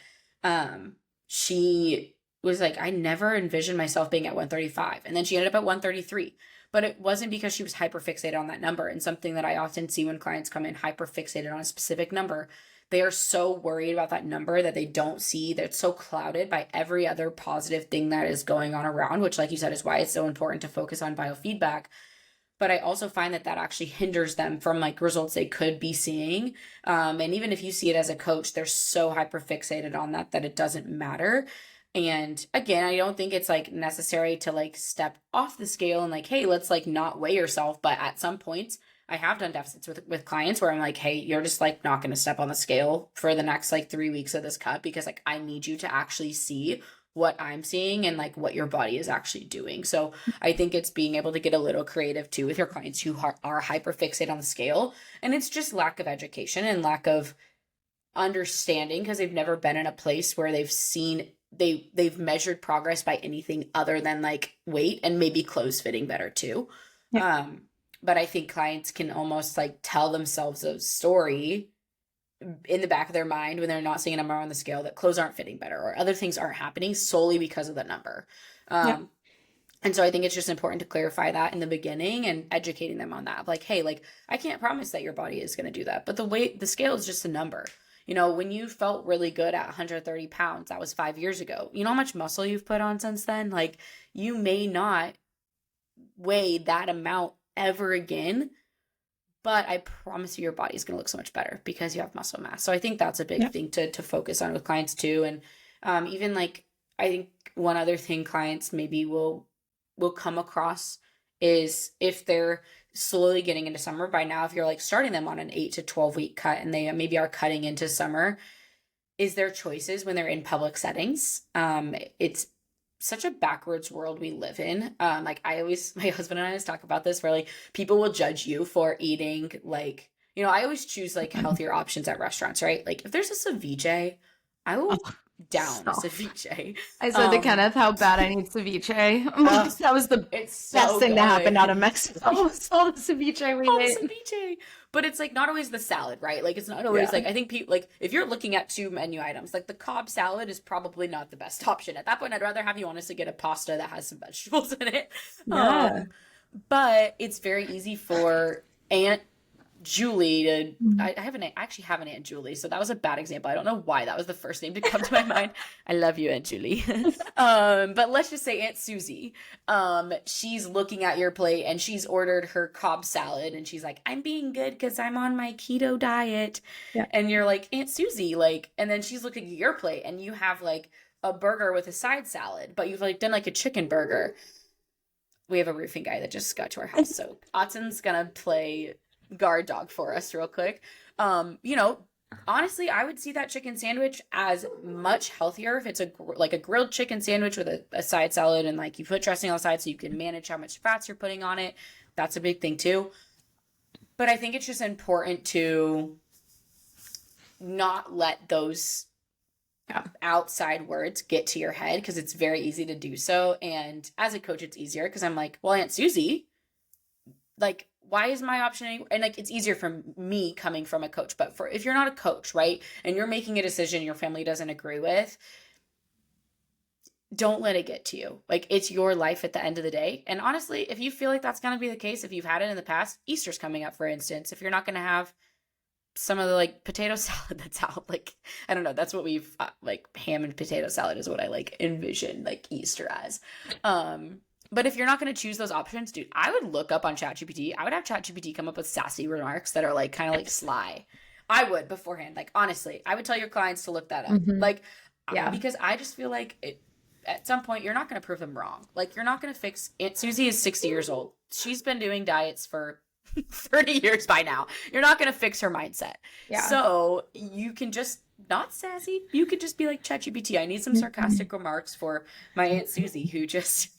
she was like, I never envisioned myself being at 135. And then she ended up at 133. But it wasn't because she was hyper fixated on that number. And something that I often see when clients come in hyper fixated on a specific number, they are so worried about that number that they don't see that it's so clouded by every other positive thing that is going on around, which, like you said, is why it's so important to focus on biofeedback. But I also find that actually hinders them from like results they could be seeing. And even if you see it as a coach, they're so hyper fixated on that it doesn't matter. And again, I don't think it's like necessary to like step off the scale and like, hey, let's like not weigh yourself. But at some points, I have done deficits with clients where I'm like, hey, you're just like not going to step on the scale for the next like 3 weeks of this cut because like I need you to actually see what I'm seeing and like what your body is actually doing. So I think it's being able to get a little creative too with your clients who are hyper fixated on the scale. And it's just lack of education and lack of understanding because they've never been in a place where they've measured progress by anything other than like weight and maybe clothes fitting better too. Yeah. But I think clients can almost like tell themselves a story in the back of their mind when they're not seeing a number on the scale that clothes aren't fitting better or other things aren't happening solely because of the number. And so I think it's just important to clarify that in the beginning and educating them on that. Like, hey, like I can't promise that your body is going to do that, but the scale is just a number. When you felt really good at 130 pounds, that was 5 years ago. You know how much muscle you've put on since then? Like you may not weigh that amount ever again, but I promise you your body's going to look so much better because you have muscle mass. So I think that's a big thing to focus on with clients too. And even like, I think one other thing clients maybe will come across is if they're slowly getting into summer by now, if you're like starting them on an 8 to 12 week cut and they maybe are cutting into summer, is their choices when they're in public settings. It's such a backwards world we live in. Like my husband and I always talk about this where like people will judge you for eating like, I always choose like healthier options at restaurants, right? Like if there's a ceviche, I will down a ceviche. I said to Kenneth how bad I need ceviche. That was the best thing good. that happened out of Mexico. All the ceviche we ate. Ceviche. But it's like not always the salad, right? Like it's not always like I think people like if you're looking at 2 menu items, like the Cobb salad is probably not the best option. At that point, I'd rather have you honestly get a pasta that has some vegetables in it. But it's very easy for Aunt Julie to I actually have an Aunt Julie, so that was a bad example. I don't know why that was the first name to come to my mind. I love you, Aunt Julie. But let's just say Aunt Susie. She's looking at your plate and she's ordered her Cobb salad and she's like, I'm being good because I'm on my keto diet. And you're like, Aunt Susie, like, and then she's looking at your plate and you have like a burger with a side salad, but you've like done like a chicken burger. We have a roofing guy that just got to our house, so Autumn's gonna play guard dog for us real quick. Honestly, I would see that chicken sandwich as much healthier if it's like a grilled chicken sandwich with a side salad and like you put dressing on the side so you can manage how much fats you're putting on it. That's a big thing too. But I think it's just important to not let those outside words get to your head because it's very easy to do so. And as a coach, it's easier because I'm like, well, Aunt Susie, like, why is my option and like it's easier for me coming from a coach, but if you're not a coach, right, and you're making a decision your family doesn't agree with, don't let it get to you. Like it's your life at the end of the day. And honestly, if you feel like that's going to be the case, if you've had it in the past, Easter's coming up, for instance, if you're not going to have some of the like potato salad that's out, like I don't know, that's what we've like ham and potato salad is what I like envision like Easter as. But if you're not going to choose those options, dude, I would look up on ChatGPT. I would have ChatGPT come up with sassy remarks that are like kind of like sly. I would beforehand. Like, honestly, I would tell your clients to look that up. Like, Yeah. because I just feel like at some point, you're not going to prove them wrong. Like, you're not going to fix Aunt Susie is 60 years old. She's been doing diets for 30 years by now. You're not going to fix her mindset. Yeah. So you can just, not sassy, you could just be like, ChatGPT, I need some sarcastic remarks for my Aunt Susie who just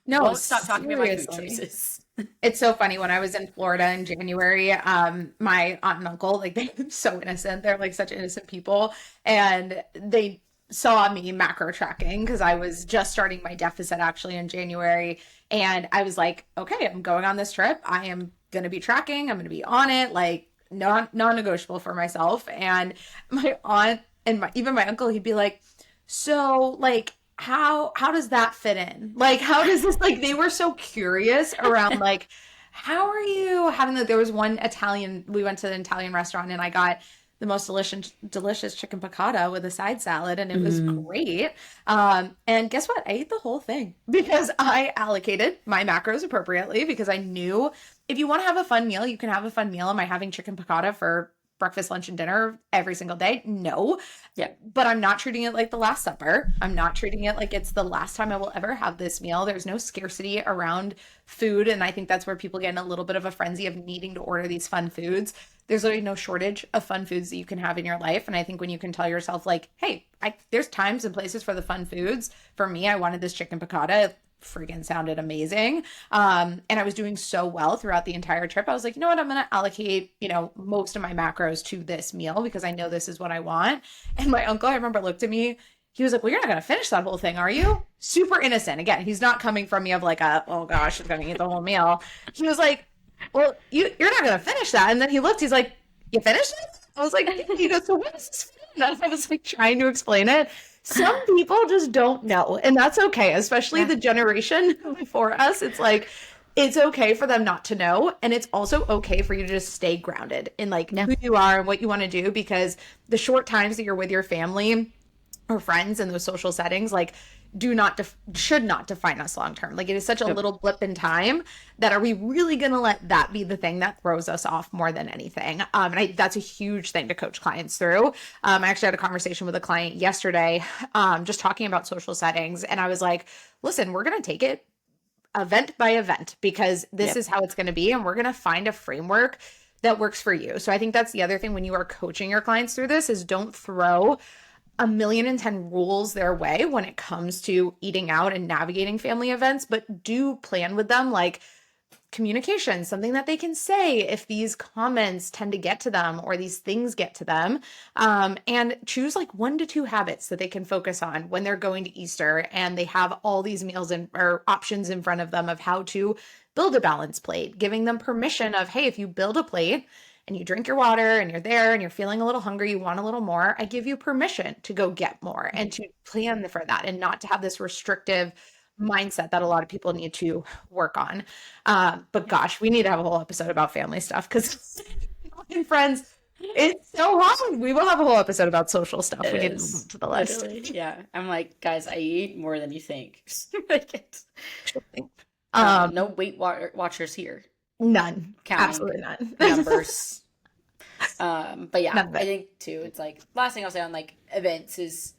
No, won't stop talking about my food seriously. choices. It's so funny. When I was in Florida in January, my aunt and uncle, like they're so innocent. They're like such innocent people. And they saw me macro tracking because I was just starting my deficit actually in January. And I was like, okay, I'm going on this trip. I am going to be tracking. I'm going to be on it. Like non-negotiable for myself. And my aunt and even my uncle, he'd be like, so like, how does that fit in? Like, how does this, like, they were so curious around like, how are you having that? There was one Italian, we went to an Italian restaurant and I got the most delicious chicken piccata with a side salad and it was great. And guess what? I ate the whole thing because I allocated my macros appropriately because I knew if you want to have a fun meal, you can have a fun meal. Am I having chicken piccata for breakfast, lunch, and dinner every single day? No. Yeah. But I'm not treating it like the Last Supper. I'm not treating it like it's the last time I will ever have this meal. There's no scarcity around food. And I think that's where people get in a little bit of a frenzy of needing to order these fun foods. There's literally no shortage of fun foods that you can have in your life. And I think when you can tell yourself like, hey, there's times and places for the fun foods. For me, I wanted this chicken piccata. Friggin' sounded amazing. And I was doing so well throughout the entire trip. I was like, you know what? I'm going to allocate, most of my macros to this meal because I know this is what I want. And my uncle, I remember, looked at me. He was like, well, you're not going to finish that whole thing, are you? Super innocent. Again, he's not coming from me of like oh gosh, she's going to eat the whole meal. He was like, well, you're not going to finish that. And then he looked, he's like, you finished it? I was like, he goes, so what is this? And I was like trying to explain it. Some people just don't know, and that's okay, especially the generation before us. It's like, it's okay for them not to know, and it's also okay for you to just stay grounded in like who you are and what you want to do, because the short times that you're with your family or friends in those social settings, like should not define us long term. Like it is such a little blip in time that are we really going to let that be the thing that throws us off more than anything? And that's a huge thing to coach clients through. I actually had a conversation with a client yesterday, just talking about social settings. And I was like, listen, we're going to take it event by event because this is how it's going to be. And we're going to find a framework that works for you. So I think that's the other thing when you are coaching your clients through this is don't throw 1,000,010 rules their way when it comes to eating out and navigating family events, but do plan with them like communication, something that they can say if these comments tend to get to them or these things get to them, and choose like 1 to 2 habits that they can focus on when they're going to Easter and they have all these meals or options in front of them of how to build a balanced plate, giving them permission of, hey, if you build a plate and you drink your water and you're there and you're feeling a little hungry, you want a little more, I give you permission to go get more and to plan for that and not to have this restrictive mindset that a lot of people need to work on. But gosh, we need to have a whole episode about family stuff because friends, it's so hard. We will have a whole episode about social stuff. We need to move to the list. Literally, yeah. I'm like, guys, I eat more than you think. Like it's, no Weight Watchers here. None. Counting Absolutely none. numbers. But yeah, None of it. I think too, it's like last thing I'll say on like events is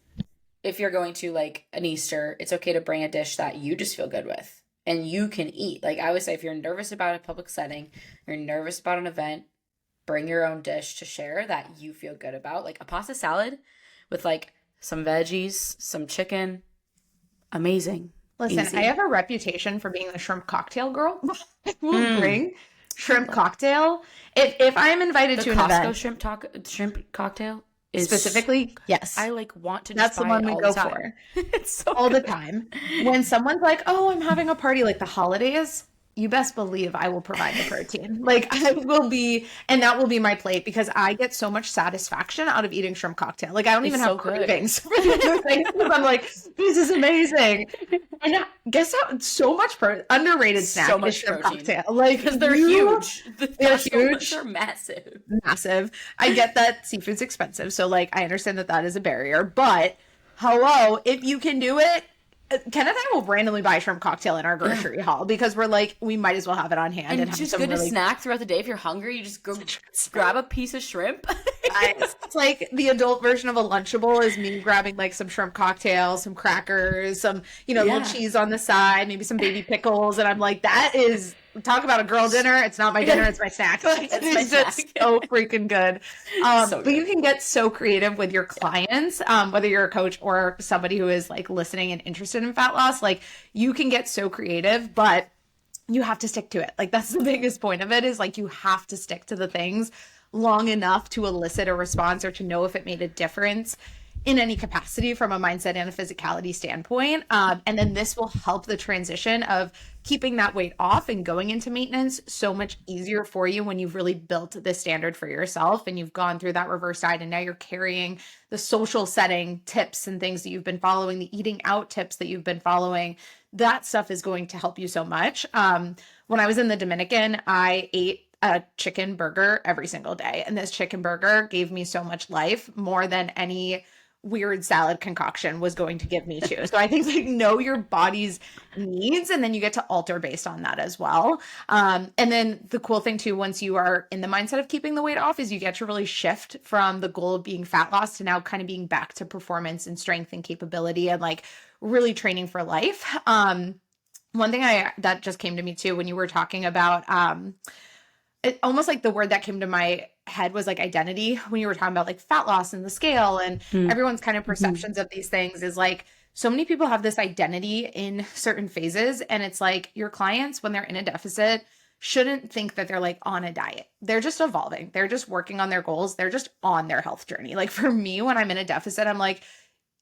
if you're going to like an Easter, it's okay to bring a dish that you just feel good with and you can eat. Like I would say, if you're nervous about a public setting, you're nervous about an event, bring your own dish to share that you feel good about. Like a pasta salad with like some veggies, some chicken. Amazing. Listen, Easy. I have a reputation for being the shrimp cocktail girl. I will bring shrimp cocktail. If I'm invited to an Costco event, shrimp cocktail is specifically, yes. I like want to. That's Just the buy one it we all go the time. for. It's so All the good. time. When someone's like, oh, I'm having a party like the holidays, you best believe I will provide the protein. Like I will be, and that will be my plate because I get so much satisfaction out of eating shrimp cocktail. Like I don't even so have good. cravings for the other things. I'm like, this is amazing. And guess how so much underrated snack So is much shrimp protein. cocktail. Like Because they're you- huge. They're huge. They're massive. Massive. I get that seafood's expensive, so like I understand that is a barrier, but hello, if you can do it, Ken and I will randomly buy a shrimp cocktail in our grocery haul because we're like, we might as well have it on hand And and it's have just some good to really snack throughout the day. If you're hungry, you just go grab a piece of shrimp. It's like the adult version of a Lunchable is me grabbing like some shrimp cocktails, some crackers, some, little Yeah. cheese on the side, maybe some baby pickles. And I'm like, that is, talk about a girl dinner. It's not my dinner, it's my snack. Like, it It's my is just snack. so freaking good. So But you good. can get so creative with your clients, whether you're a coach or somebody who is like listening and interested in fat loss. Like, you can get so creative, but you have to stick to it. Like, that's the biggest point of it, is like you have to stick to the things long enough to elicit a response or to know if it made a difference in any capacity from a mindset and a physicality standpoint. And then this will help the transition of keeping that weight off and going into maintenance so much easier for you when you've really built this standard for yourself and you've gone through that reverse diet, and now you're carrying the social setting tips and things that you've been following, the eating out tips that you've been following. That stuff is going to help you so much. When I was in the Dominican, I ate a chicken burger every single day. And this chicken burger gave me so much life, more than any weird salad concoction was going to give me too. So I think, like, know your body's needs, and then you get to alter based on that as well. And then the cool thing too, once you are in the mindset of keeping the weight off, is you get to really shift from the goal of being fat loss to now kind of being back to performance and strength and capability and like really training for life. One thing that just came to me too when you were talking about it, almost like the word that came to my head was like identity, when you were talking about like fat loss and the scale and everyone's kind of perceptions of these things, is like, so many people have this identity in certain phases, and it's like your clients, when they're in a deficit, shouldn't think that they're like on a diet. They're just evolving. They're just working on their goals. They're just on their health journey. Like for me, when I'm in a deficit, I'm like,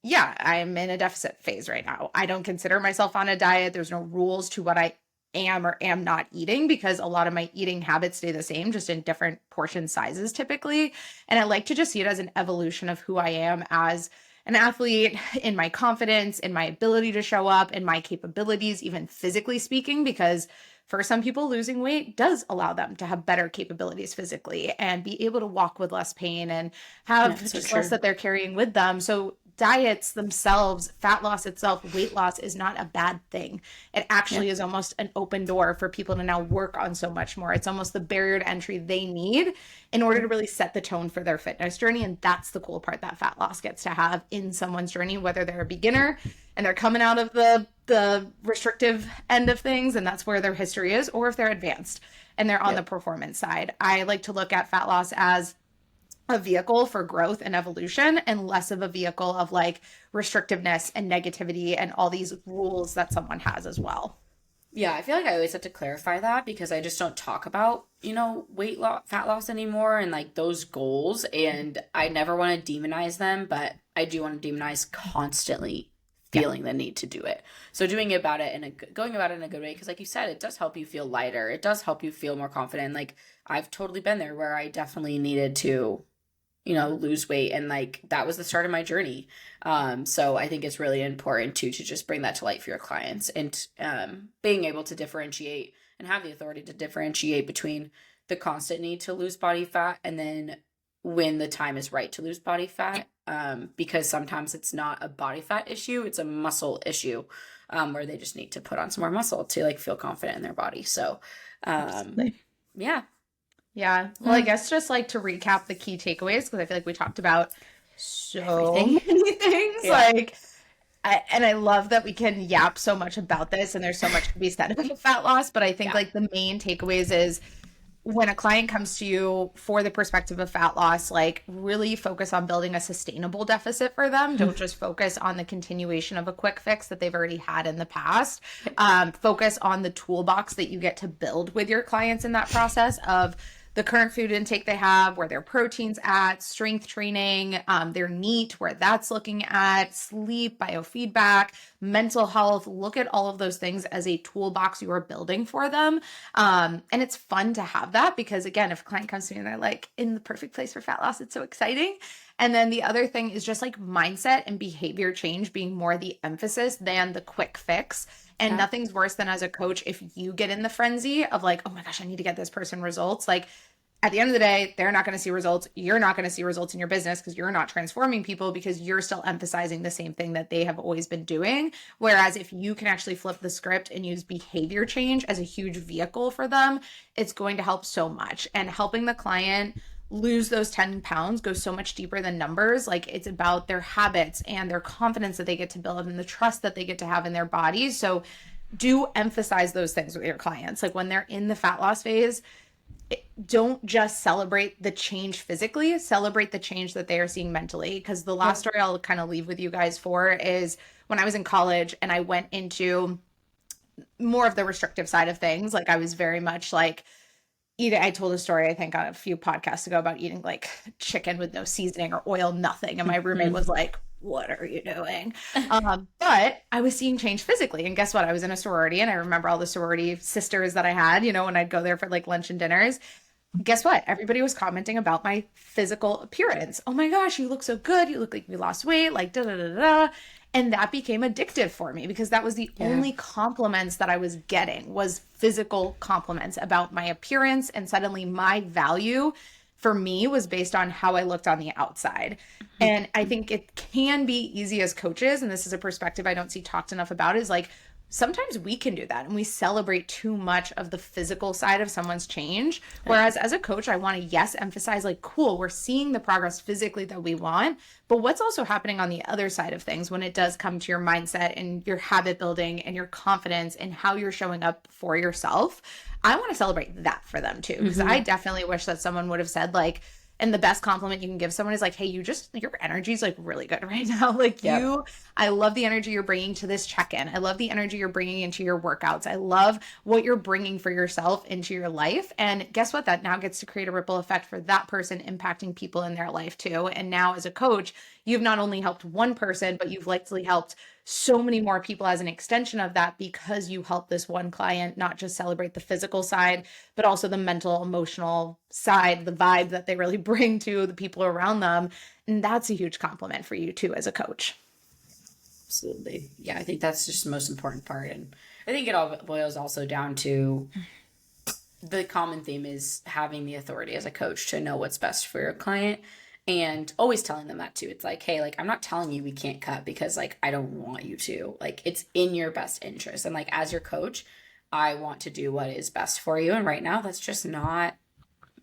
yeah, I'm in a deficit phase right now. I don't consider myself on a diet. There's no rules to what I am or am not eating, because a lot of my eating habits stay the same, just in different portion sizes typically. And I like to just see it as an evolution of who I am as an athlete, in my confidence, in my ability to show up, in my capabilities, even physically speaking, because for some people, losing weight does allow them to have better capabilities physically and be able to walk with less pain and have So just true. less that they're carrying with them. So diets themselves, fat loss itself, weight loss is not a bad thing. It actually is almost an open door for people to now work on so much more. It's almost the barrier to entry they need in order to really set the tone for their fitness journey. And that's the cool part that fat loss gets to have in someone's journey, whether they're a beginner and they're coming out of the restrictive end of things, and that's where their history is, or if they're advanced and they're on the performance side. I like to look at fat loss as a vehicle for growth and evolution, and less of a vehicle of like restrictiveness and negativity and all these rules that someone has as well. Yeah, I feel like I always have to clarify that because I just don't talk about, weight loss, fat loss anymore and like those goals. And I never want to demonize them, but I do want to demonize constantly feeling the need to do it. So doing about it and going about it in a good way, because like you said, it does help you feel lighter. It does help you feel more confident. Like I've totally been there where I definitely needed to lose weight, and like that was the start of my journey. So I think it's really important to just bring that to light for your clients, and being able to differentiate and have the authority to differentiate between the constant need to lose body fat and then when the time is right to lose body fat. Because sometimes it's not a body fat issue, it's a muscle issue, where they just need to put on some more muscle to like feel confident in their body. So yeah. Yeah. Well, I guess just like to recap the key takeaways, because I feel like we talked about so Everything. many things. Yeah. Like, I love that we can yap so much about this, and there's so much to be said about fat loss. But I think like the main takeaways is, when a client comes to you for the perspective of fat loss, like really focus on building a sustainable deficit for them. Don't just focus on the continuation of a quick fix that they've already had in the past. Focus on the toolbox that you get to build with your clients in that process of the current food intake they have, where their protein's at, strength training, their NEAT, where that's looking at, sleep, biofeedback, mental health. Look at all of those things as a toolbox you are building for them. And it's fun to have that, because again, if a client comes to me and they're like in the perfect place for fat loss, it's so exciting. And then the other thing is just like mindset and behavior change being more the emphasis than the quick fix. And nothing's worse than, as a coach, if you get in the frenzy of like, oh my gosh, I need to get this person results. Like, at the end of the day, they're not going to see results. You're not going to see results in your business because you're not transforming people, because you're still emphasizing the same thing that they have always been doing. Whereas if you can actually flip the script and use behavior change as a huge vehicle for them, it's going to help so much. And helping the client lose those 10 pounds goes so much deeper than numbers. Like, it's about their habits and their confidence that they get to build and the trust that they get to have in their bodies. So do emphasize those things with your clients. Like, when they're in the fat loss phase, don't just celebrate the change physically, celebrate the change that they are seeing mentally. Because the last story I'll kind of leave with you guys for is when I was in college and I went into more of the restrictive side of things. Like, I was very much like, I told a story, I think, on a few podcasts ago about eating like chicken with no seasoning or oil, nothing. And my roommate was like, what are you doing? But I was seeing change physically. And guess what? I was in a sorority, and I remember all the sorority sisters that I had, when I'd go there for like lunch and dinners. Guess what? Everybody was commenting about my physical appearance. Oh my gosh, you look so good. You look like you lost weight, like da da da da. And that became addictive for me, because that was the only compliments that I was getting, was physical compliments about my appearance. And suddenly my value for me was based on how I looked on the outside. And I think it can be easy as coaches, and this is a perspective I don't see talked enough about, is like, sometimes we can do that and we celebrate too much of the physical side of someone's change. Whereas as a coach, I want to, yes, emphasize like, cool, we're seeing the progress physically that we want, but what's also happening on the other side of things when it does come to your mindset and your habit building and your confidence and how you're showing up for yourself. I want to celebrate that for them too. Because I definitely wish that someone would have said like, and the best compliment you can give someone is like, hey, your energy is like really good right now. Like I love the energy you're bringing to this check-in. I love the energy you're bringing into your workouts. I love what you're bringing for yourself into your life. And guess what? That now gets to create a ripple effect for that person, impacting people in their life too. And now as a coach, you've not only helped one person, but you've likely helped so many more people as an extension of that, because you help this one client not just celebrate the physical side, but also the mental, emotional side, the vibe that they really bring to the people around them. And that's a huge compliment for you too as a coach. Absolutely. Yeah, I think that's just the most important part. And I think it all boils also down to the common theme is having the authority as a coach to know what's best for your client. And always telling them that too. It's like, hey, like, I'm not telling you we can't cut because like, I don't want you to. Like, it's in your best interest. And like, as your coach, I want to do what is best for you. And right now, that's just not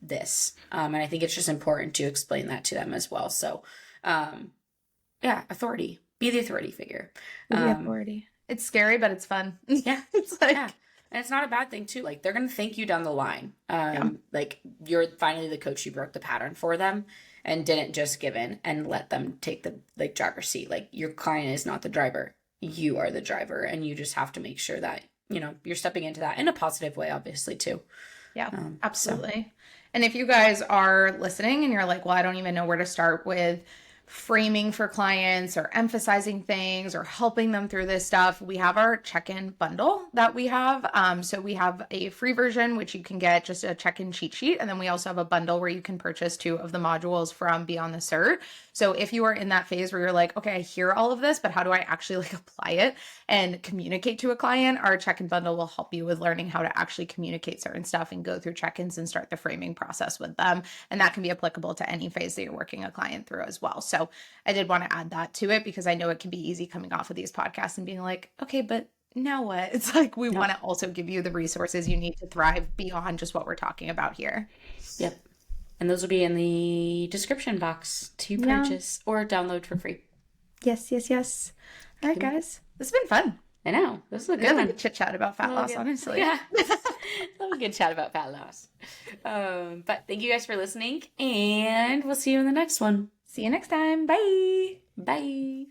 this. And I think it's just important to explain that to them as well. So, yeah, authority. Be the authority figure. Be the authority. It's scary, but it's fun. Yeah. It's like... Yeah. And it's not a bad thing too. Like, they're going to thank you down the line. Like, you're finally the coach who broke the pattern for them and didn't just give in and let them take the like driver's seat. Like, your client is not the driver. You are the driver, and you just have to make sure that, you're stepping into that in a positive way, obviously too. Yeah, absolutely. So. And if you guys are listening and you're like, well, I don't even know where to start with framing for clients or emphasizing things or helping them through this stuff, we have our check-in bundle that we have. So we have a free version, which you can get just a check-in cheat sheet. And then we also have a bundle where you can purchase 2 of the modules from Beyond the Cert. So if you are in that phase where you're like, okay, I hear all of this, but how do I actually like apply it and communicate to a client? Our check-in bundle will help you with learning how to actually communicate certain stuff and go through check-ins and start the framing process with them. And that can be applicable to any phase that you're working a client through as well. So I did want to add that to it, because I know it can be easy coming off of these podcasts and being like, okay, but now what? It's like, we want to also give you the resources you need to thrive beyond just what we're talking about here. Yep. And those will be in the description box to purchase or download for free. Yes. All right, guys. This has been fun. I know. This is a good one. Like a chit chat about fat loss, honestly. Yeah. Love a good chat about fat loss. But thank you guys for listening, and we'll see you in the next one. See you next time. Bye. Bye.